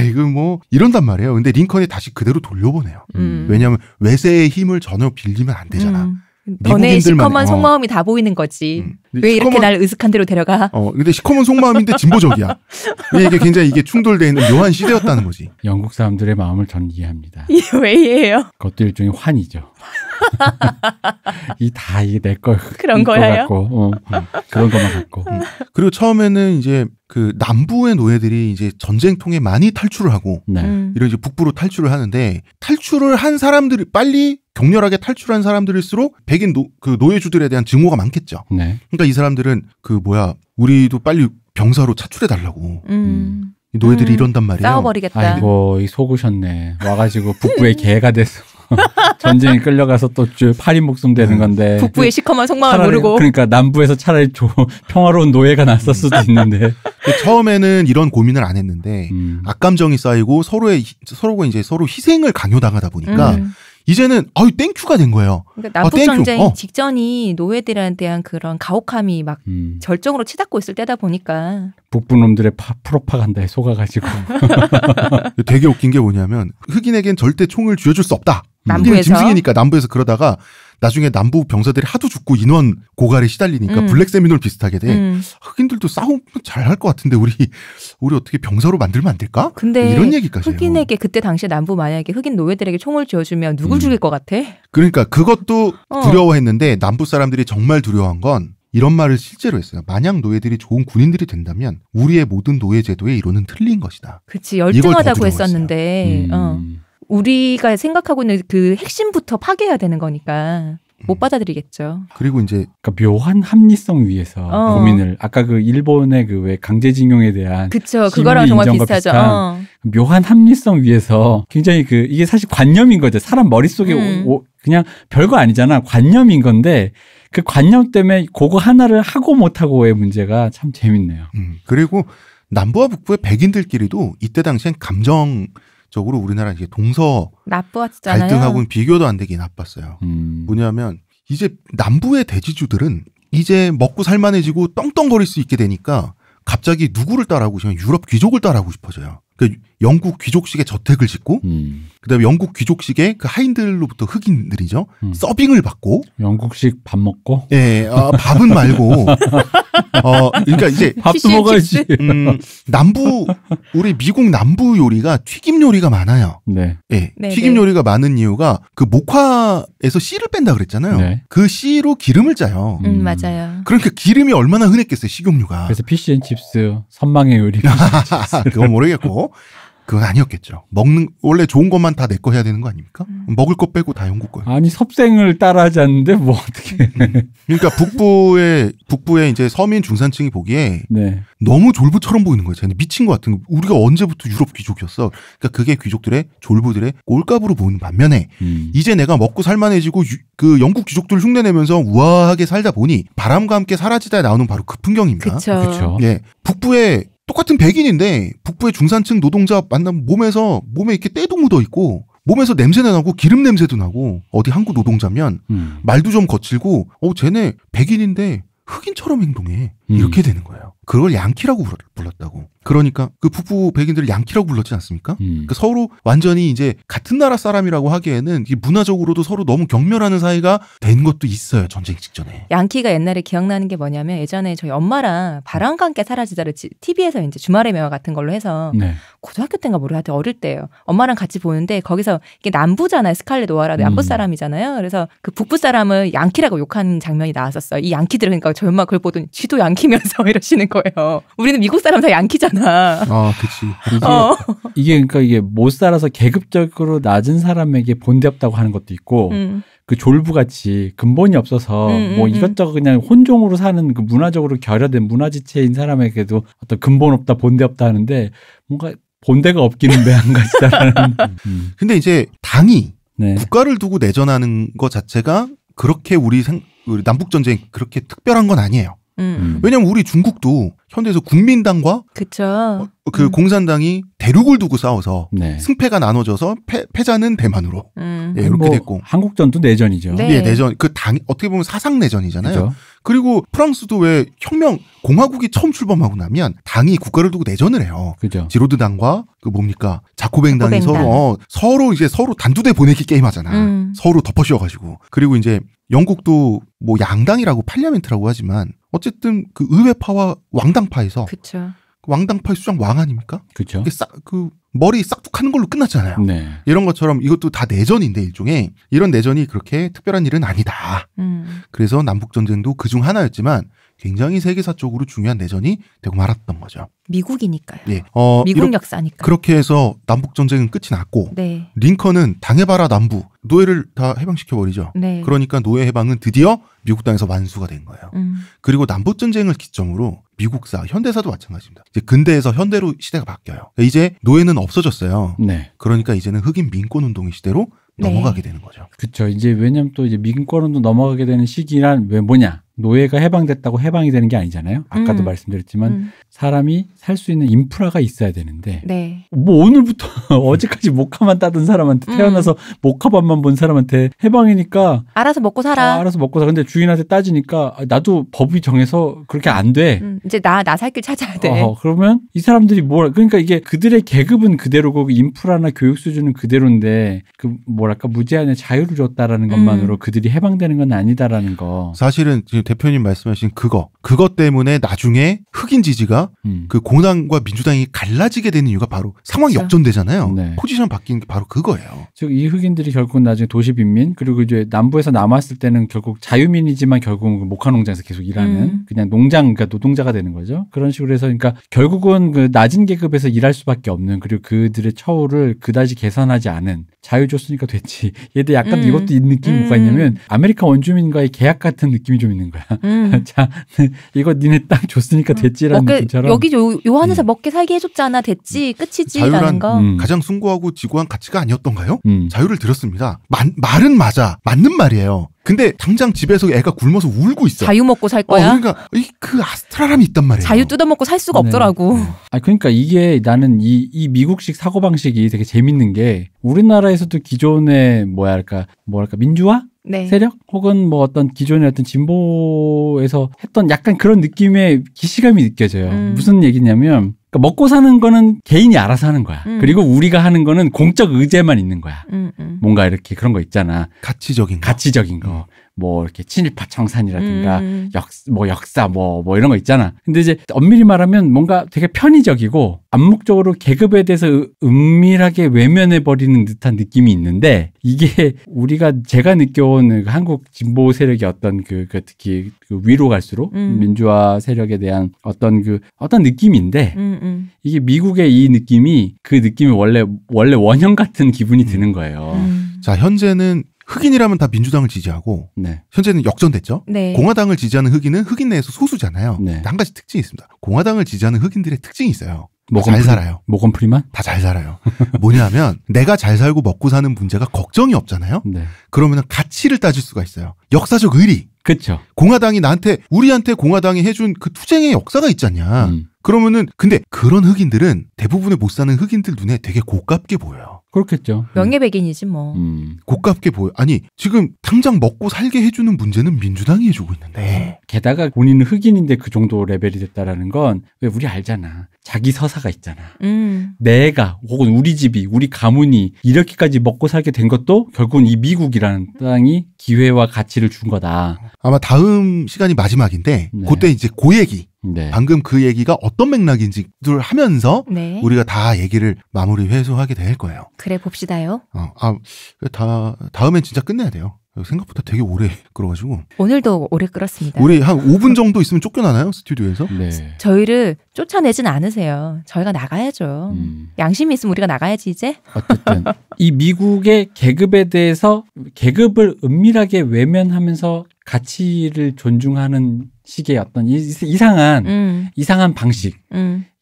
이거 뭐 이런단 말이에요. 근데 링컨이 다시 그대로 돌려보내요. 왜냐하면 외세의 힘을 전혀 빌리면 안 되잖아. 너네 시커먼 속마음이 다 보이는 거지. 왜 이렇게 날 으슥한 데로 데려가? 근데 시커먼 속마음인데 진보적이야. 이게 굉장히 충돌되어 있는 묘한 시대였다는 거지. 영국 사람들의 마음을 전 이해합니다. 왜 이해해요? 그것도 일종의 환이죠. 이게 내 거. 그런 거예요? 그런 것만 갖고. 그리고 처음에는 이제 그 남부의 노예들이 이제 전쟁통에 많이 탈출을 하고 이런 이제 북부로 탈출을 하는데 탈출을 한 사람들이 빨리 격렬하게 탈출한 사람들일수록 백인 노예주들에 대한 증오가 많겠죠. 네. 그러니까 이 사람들은 우리도 빨리 병사로 차출해달라고. 이 노예들이 이런단 말이에요. 싸워버리겠다. 아이고 속으셨네. 와가지고 북부의 개가 돼서 전쟁에 끌려가서 또 팔인 목숨 되는 건데. 북부의 시커먼 속마음을 모르고. 그러니까 남부에서 차라리 평화로운 노예가 났을 수도 있는데. 처음에는 이런 고민을 안 했는데 악감정이 쌓이고 서로가 이제 서로 희생을 강요당하다 보니까 이제는 땡큐가 된 거예요. 그러니까 남북전쟁 직전이 노예들에 대한 그런 가혹함이 막 절정으로 치닫고 있을 때다 보니까 북부 놈들의 프로파간다에 속아가지고 되게 웃긴 게 뭐냐면 흑인에겐 절대 총을 쥐어줄 수 없다. 남부에서 짐승이니까 남부에서 그러다가 나중에 남부 병사들이 하도 죽고 인원 고갈에 시달리니까 블랙 세미놀 비슷하게 돼. 흑인들도 싸움 잘할 것 같은데 우리 어떻게 병사로 만들면 안 될까? 근데 이런 얘기까지 흑인에게 그때 당시에 남부 만약에 흑인 노예들에게 총을 쥐어주면 누굴 죽일 것 같아? 그러니까 그것도 두려워했는데 남부 사람들이 정말 두려워한 건 이런 말을 실제로 했어요. 만약 노예들이 좋은 군인들이 된다면 우리의 모든 노예 제도의 이론은 틀린 것이다. 그치, 열등하다고 했었는데 우리가 생각하고 있는 그 핵심부터 파괴해야 되는 거니까 못 받아들이겠죠. 그리고 이제 그러니까 묘한 합리성 위에서 고민을 아까 그 일본의 그 왜 강제징용에 대한 그쵸, 그거랑 정말 비슷하죠. 묘한 합리성 위에서 굉장히 이게 사실 관념인 거죠. 사람 머릿속에 그냥 별거 아니잖아. 관념인 건데 그 관념 때문에 그거 하나를 하고 못하고의 문제가 참 재밌네요. 그리고 남부와 북부의 백인들끼리도 이때 당시엔 감정적으로 우리나라 이제 동서 나빴잖아요. 갈등하고는 비교도 안 되게 나빴어요. 뭐냐면 이제 남부의 대지주들은 이제 먹고 살만해지고 떵떵거릴 수 있게 되니까 갑자기 누구를 따라하고 싶으면 유럽 귀족을 따라하고 싶어져요. 그러니까 영국 귀족식의 저택을 짓고 그다음에 영국 귀족식의 그 하인들로부터 흑인들이죠. 서빙을 받고 영국식 밥 먹고 예, 밥은 말고 그러니까 이제 밥도 먹어야지. 우리 미국 남부 요리가 튀김 요리가 많아요. 네. 예, 네, 튀김 네. 요리가 많은 이유가 그 목화에서 씨를 뺀다 그랬잖아요. 네. 그 씨로 기름을 짜요. 맞아요. 그러니까 기름이 얼마나 흔했겠어요, 식용유가. 그래서 피시앤칩스 선망의 요리. 그건 모르겠고 그건 아니었겠죠. 원래 좋은 것만 다 내 거 해야 되는 거 아닙니까? 먹을 거 빼고 다 영국 거예요. 아니 섭생을 따라하지 않는데 뭐 어떻게? 그러니까 북부의 이제 서민 중산층이 보기에 네. 너무 졸부처럼 보이는 거예요. 쟤는 미친 것 같은 거. 우리가 언제부터 유럽 귀족이었어. 그러니까 그게 귀족들의 졸부들의 꼴값으로 보이는 반면에 이제 내가 먹고 살만해지고 그 영국 귀족들 흉내내면서 우아하게 살다 보니 바람과 함께 사라지다에 나오는 바로 그 풍경입니다. 그렇죠. 예, 북부의 똑같은 백인인데 북부의 중산층 노동자 만나면 몸에 이렇게 때도 묻어 있고 몸에서 냄새도 나고 기름 냄새도 나고 어디 한국 노동자면 말도 좀 거칠고 쟤네 백인인데 흑인처럼 행동해 이렇게 되는 거예요. 그걸 양키라고 불렀다고. 그러니까 그 북부 백인들을 양키라고 불렀지 않습니까? 그러니까 서로 완전히 이제 같은 나라 사람이라고 하기에는 문화적으로도 서로 너무 경멸하는 사이가 된 것도 있어요. 전쟁 직전에. 양키가 옛날에 기억나는 게 뭐냐면 예전에 저희 엄마랑 바람과 함께 사라지다를 TV에서 이제 주말의 매화 같은 걸로 해서 네. 고등학교 때인가 모르겠어요. 하여튼 어릴 때예요. 엄마랑 같이 보는데 거기서 이게 남부잖아요. 스칼렛 오하라 남부 사람이잖아요. 그래서 그 북부 사람을 양키라고 욕하는 장면이 나왔었어요. 이 양키들 그러니까 저희 엄마 그걸 보더니 쥐도 양키면서 이러시는 거예요. 우리는 미국 사람 다 양키잖아. 그치. 이게 못 살아서 계급적으로 낮은 사람에게 본대 없다고 하는 것도 있고 그 졸부같이 근본이 없어서 뭐 이것저것 그냥 혼종으로 사는 그 문화적으로 결여된 문화지체인 사람에게도 어떤 근본 없다 본대 없다 하는데 뭔가 본대가 없기는 매한가지다라는. 근데 이제 당이 네. 국가를 두고 내전하는 것 자체가 그렇게 우리 남북전쟁 그렇게 특별한 건 아니에요. 왜냐면 우리 중국도 현대에서 국민당과 그쵸. 그 공산당이 대륙을 두고 싸워서 네. 승패가 나눠져서 패자는 대만으로 예, 이렇게 뭐 됐고 한국전도 내전이죠. 네. 예, 내전 그 당 어떻게 보면 사상 내전이잖아요. 그렇죠? 그리고 프랑스도 왜 공화국이 처음 출범하고 나면 당이 국가를 두고 내전을 해요. 그죠. 지로드 당과 그 뭡니까 자코뱅 당이 자코뱅당. 서로 단두대 보내기 게임 하잖아. 서로 덮어씌워가지고. 그리고 이제 영국도 뭐 양당이라고 팔리아멘트라고 하지만 어쨌든 그 의회파와 왕당파에서 그쵸. 왕당파의 수장 왕 아닙니까? 그렇죠. 그 머리 싹둑하는 걸로 끝났잖아요. 네. 이런 것처럼 이것도 다 내전인데 일종의 이런 내전이 그렇게 특별한 일은 아니다. 그래서 남북전쟁도 그중 하나였지만 굉장히 세계사적으로 중요한 내전이 되고 말았던 거죠. 미국이니까요. 예. 미국 역사니까. 그렇게 해서 남북전쟁은 끝이 났고 네. 링컨은 당해봐라 남부 노예를 다 해방시켜버리죠. 네. 그러니까 노예 해방은 드디어 미국 땅에서 완수가 된 거예요. 그리고 남북전쟁을 기점으로 미국사, 현대사도 마찬가지입니다. 이제 근대에서 현대로 시대가 바뀌어요. 이제 노예는 없어졌어요. 네. 그러니까 이제는 흑인 민권운동의 시대로 네. 넘어가게 되는 거죠. 그렇죠. 이제 왜냐면 또 이제 민권운동 넘어가게 되는 시기란 왜 뭐냐? 노예가 해방됐다고 해방이 되는 게 아니잖아요. 아까도 말씀드렸지만 사람이 살 수 있는 인프라가 있어야 되는데 네. 뭐 오늘부터 어제까지 모카만 따던 사람한테 태어나서 모카밥만 본 사람한테 해방이니까 알아서 먹고 살아. 알아서 먹고 살아. 근데 주인한테 따지니까 나도 법이 정해서 그렇게 안 돼. 이제 나 살 길 찾아야 돼. 그러면 이 사람들이 그러니까 이게 그들의 계급은 그대로고 인프라나 교육 수준은 그대로인데 그 뭐랄까 무제한의 자유를 줬다라는 것만으로 그들이 해방되는 건 아니다라는 거. 사실은 지금 대표님 말씀하신 그것 때문에 나중에 흑인 지지가 그 공당과 민주당이 갈라지게 되는 이유가 바로 상황이 그렇죠. 역전되잖아요. 네. 포지션 바뀌는 게 바로 그거예요. 즉 이 흑인들이 결국은 나중에 도시빈민 그리고 이제 남부에서 남았을 때는 결국 자유민이지만 결국은 목화 농장에서 계속 일하는 그냥 그러니까 노동자가 되는 거죠. 그런 식으로 해서 그러니까 결국은 그 낮은 계급에서 일할 수밖에 없는 그리고 그들의 처우를 그다지 개선하지 않은 자유 줬으니까 됐지. 얘들 약간 이것도 이 느낌이 뭐가 있냐면 아메리카 원주민과의 계약 같은 느낌이 좀 있는 거야. 자, 이거 니네 땅 줬으니까 됐지라는 느낌처럼. 여기 요 안에서 먹게 살게 해줬잖아. 됐지. 끝이지라는 자유란 거. 가장 숭고하고 지고한 가치가 아니었던가요? 자유를 드렸습니다. 말은 맞아. 맞는 말이에요. 근데 당장 집에서 애가 굶어서 울고 있어. 자유 먹고 살 거야? 그러니까 그 아스트랄함이 있단 말이에요. 자유 뜯어먹고 살 수가 없더라고. 그러니까 이게 나는 이 미국식 사고방식이 되게 재밌는 게 우리나라에서도 기존의 뭐랄까 민주화? 네. 세력 혹은 뭐 어떤 기존의 어떤 진보에서 했던 약간 그런 느낌의 기시감이 느껴져요. 무슨 얘기냐면 그러니까 먹고 사는 거는 개인이 알아서 하는 거야. 그리고 우리가 하는 거는 공적 의제만 있는 거야. 뭔가 이렇게 그런 거 있잖아. 가치적인 거. 뭐 이렇게 친일파 청산이라든가 역사 뭐 이런 거 있잖아. 근데 이제 엄밀히 말하면 뭔가 되게 편의적이고 암묵적으로 계급에 대해서 은밀하게 외면해 버리는 듯한 느낌이 있는데 이게 제가 느껴온 한국 진보 세력의 어떤 특히 위로 갈수록 민주화 세력에 대한 어떤 느낌인데 이게 미국의 이 느낌이 그 느낌이 원래 원형 같은 기분이 드는 거예요. 자, 현재는 흑인이라면 다 민주당을 지지하고 네. 현재는 역전됐죠. 네. 공화당을 지지하는 흑인은 흑인 내에서 소수잖아요. 네. 한 가지 특징이 있습니다. 공화당을 지지하는 흑인들의 특징이 있어요. 모건 잘 살아요. 모건 프리만? 다 잘 살아요. 뭐냐면 내가 잘 살고 먹고 사는 문제가 걱정이 없잖아요. 네. 그러면 가치를 따질 수가 있어요. 역사적 의리. 그렇죠. 공화당이 우리한테 공화당이 해준 그 투쟁의 역사가 있지 않냐. 그러면은 근데 그런 흑인들은 대부분의 못 사는 흑인들 눈에 되게 고깝게 보여요. 그렇겠죠. 명예백인이지 뭐. 고깝게 보여. 아니 지금 당장 먹고 살게 해주는 문제는 민주당이 해주고 있는데. 게다가 본인은 흑인인데 그 정도 레벨이 됐다라는 건 왜 우리 알잖아. 자기 서사가 있잖아. 내가 혹은 우리 집이 우리 가문이 이렇게까지 먹고 살게 된 것도 결국은 이 미국이라는 땅이 기회와 가치를 준 거다. 아마 다음 시간이 마지막인데 네. 그때 이제 그 얘기. 네. 방금 그 얘기가 어떤 맥락인지를 하면서 네. 우리가 다 얘기를 마무리 회수하게 될 거예요. 그래 봅시다요. 다음엔 진짜 끝내야 돼요. 생각보다 되게 오래 끌어가지고. 오늘도 오래 끌었습니다. 우리 한 5분 정도 있으면 쫓겨나나요? 스튜디오에서? 네. 저희를 쫓아내진 않으세요. 저희가 나가야죠. 양심이 있으면 우리가 나가야지 이제. 어쨌든 이 미국의 계급에 대해서 계급을 은밀하게 외면하면서 가치를 존중하는 식의 어떤 이상한 방식.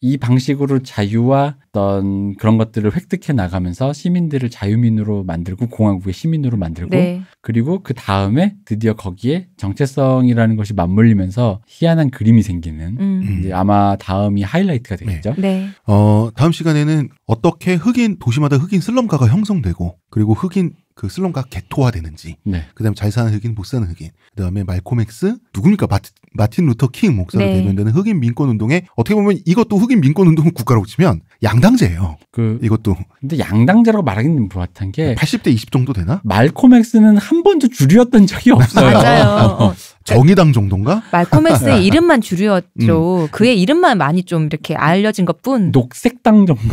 이 방식으로 자유와 어떤 그런 것들을 획득해 나가면서 시민들을 자유민으로 만들고 공화국의 시민으로 만들고 네. 그리고 그 다음에 드디어 거기에 정체성이라는 것이 맞물리면서 희한한 그림이 생기는 이제 아마 다음이 하이라이트가 되겠죠. 네. 다음 시간에는 어떻게 도시마다 흑인 슬럼가가 형성되고 그리고 흑인 그 슬럼가 개토화되는지, 네. 그다음에 잘 사는 흑인, 못 사는 흑인, 그다음에 말콤 X 누굽니까 마틴 루터 킹 목사로 네. 대변되는 흑인 민권 운동에 어떻게 보면 이것도 흑인 민권 운동 국가라고 치면 양당제예요. 이것도 근데 양당제라고 말하기는 부합한 게 80대 20 정도 되나? 말콤 X는 한 번도 줄이었던 적이 없어요. 맞아요. 정의당 정도인가? 말콤 X의 이름만 줄였죠. 그의 이름만 많이 좀 이렇게 알려진 것뿐. 녹색당 정도.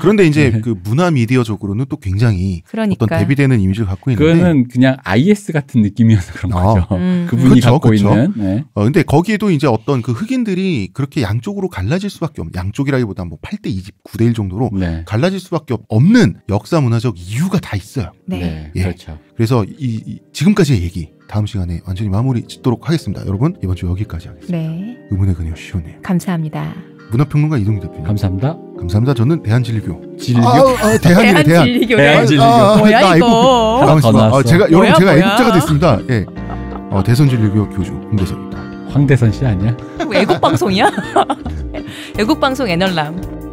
그런데 이제 네. 그 문화 미디어적으로는 또 굉장히 그러니까. 어떤 대비되는 이미지를 갖고 있는데 그거는 그냥 IS 같은 느낌이어서 그런 거죠. 그분이 그쵸, 갖고 그쵸. 있는. 네. 근데 거기에도 이제 어떤 그 흑인들이 그렇게 양쪽으로 갈라질 수밖에 없는, 양쪽이라기보다 뭐 8대 20, 9대 1 정도로 네. 갈라질 수밖에 없는 역사 문화적 이유가 다 있어요. 네. 예. 그렇죠. 그래서 지금까지의 얘기 다음 시간에 완전히 마무리 짓도록 하겠습니다. 여러분 이번 주 여기까지 하겠습니다. 네. 의문의 그녀 시호님, 감사합니다. 문화평론가 이동규 대표님, 감사합니다. 감사합니다. 저는 대한진리교 대한 대한진리교래. 진리교. 뭐야 나 이거. 나왔어. 제가 뭐야? 애국자가 됐습니다. 예. 대선진리교 교주 홍대선입니다. 황대선 씨 아니야? 애국방송이야? 애국방송 애널람.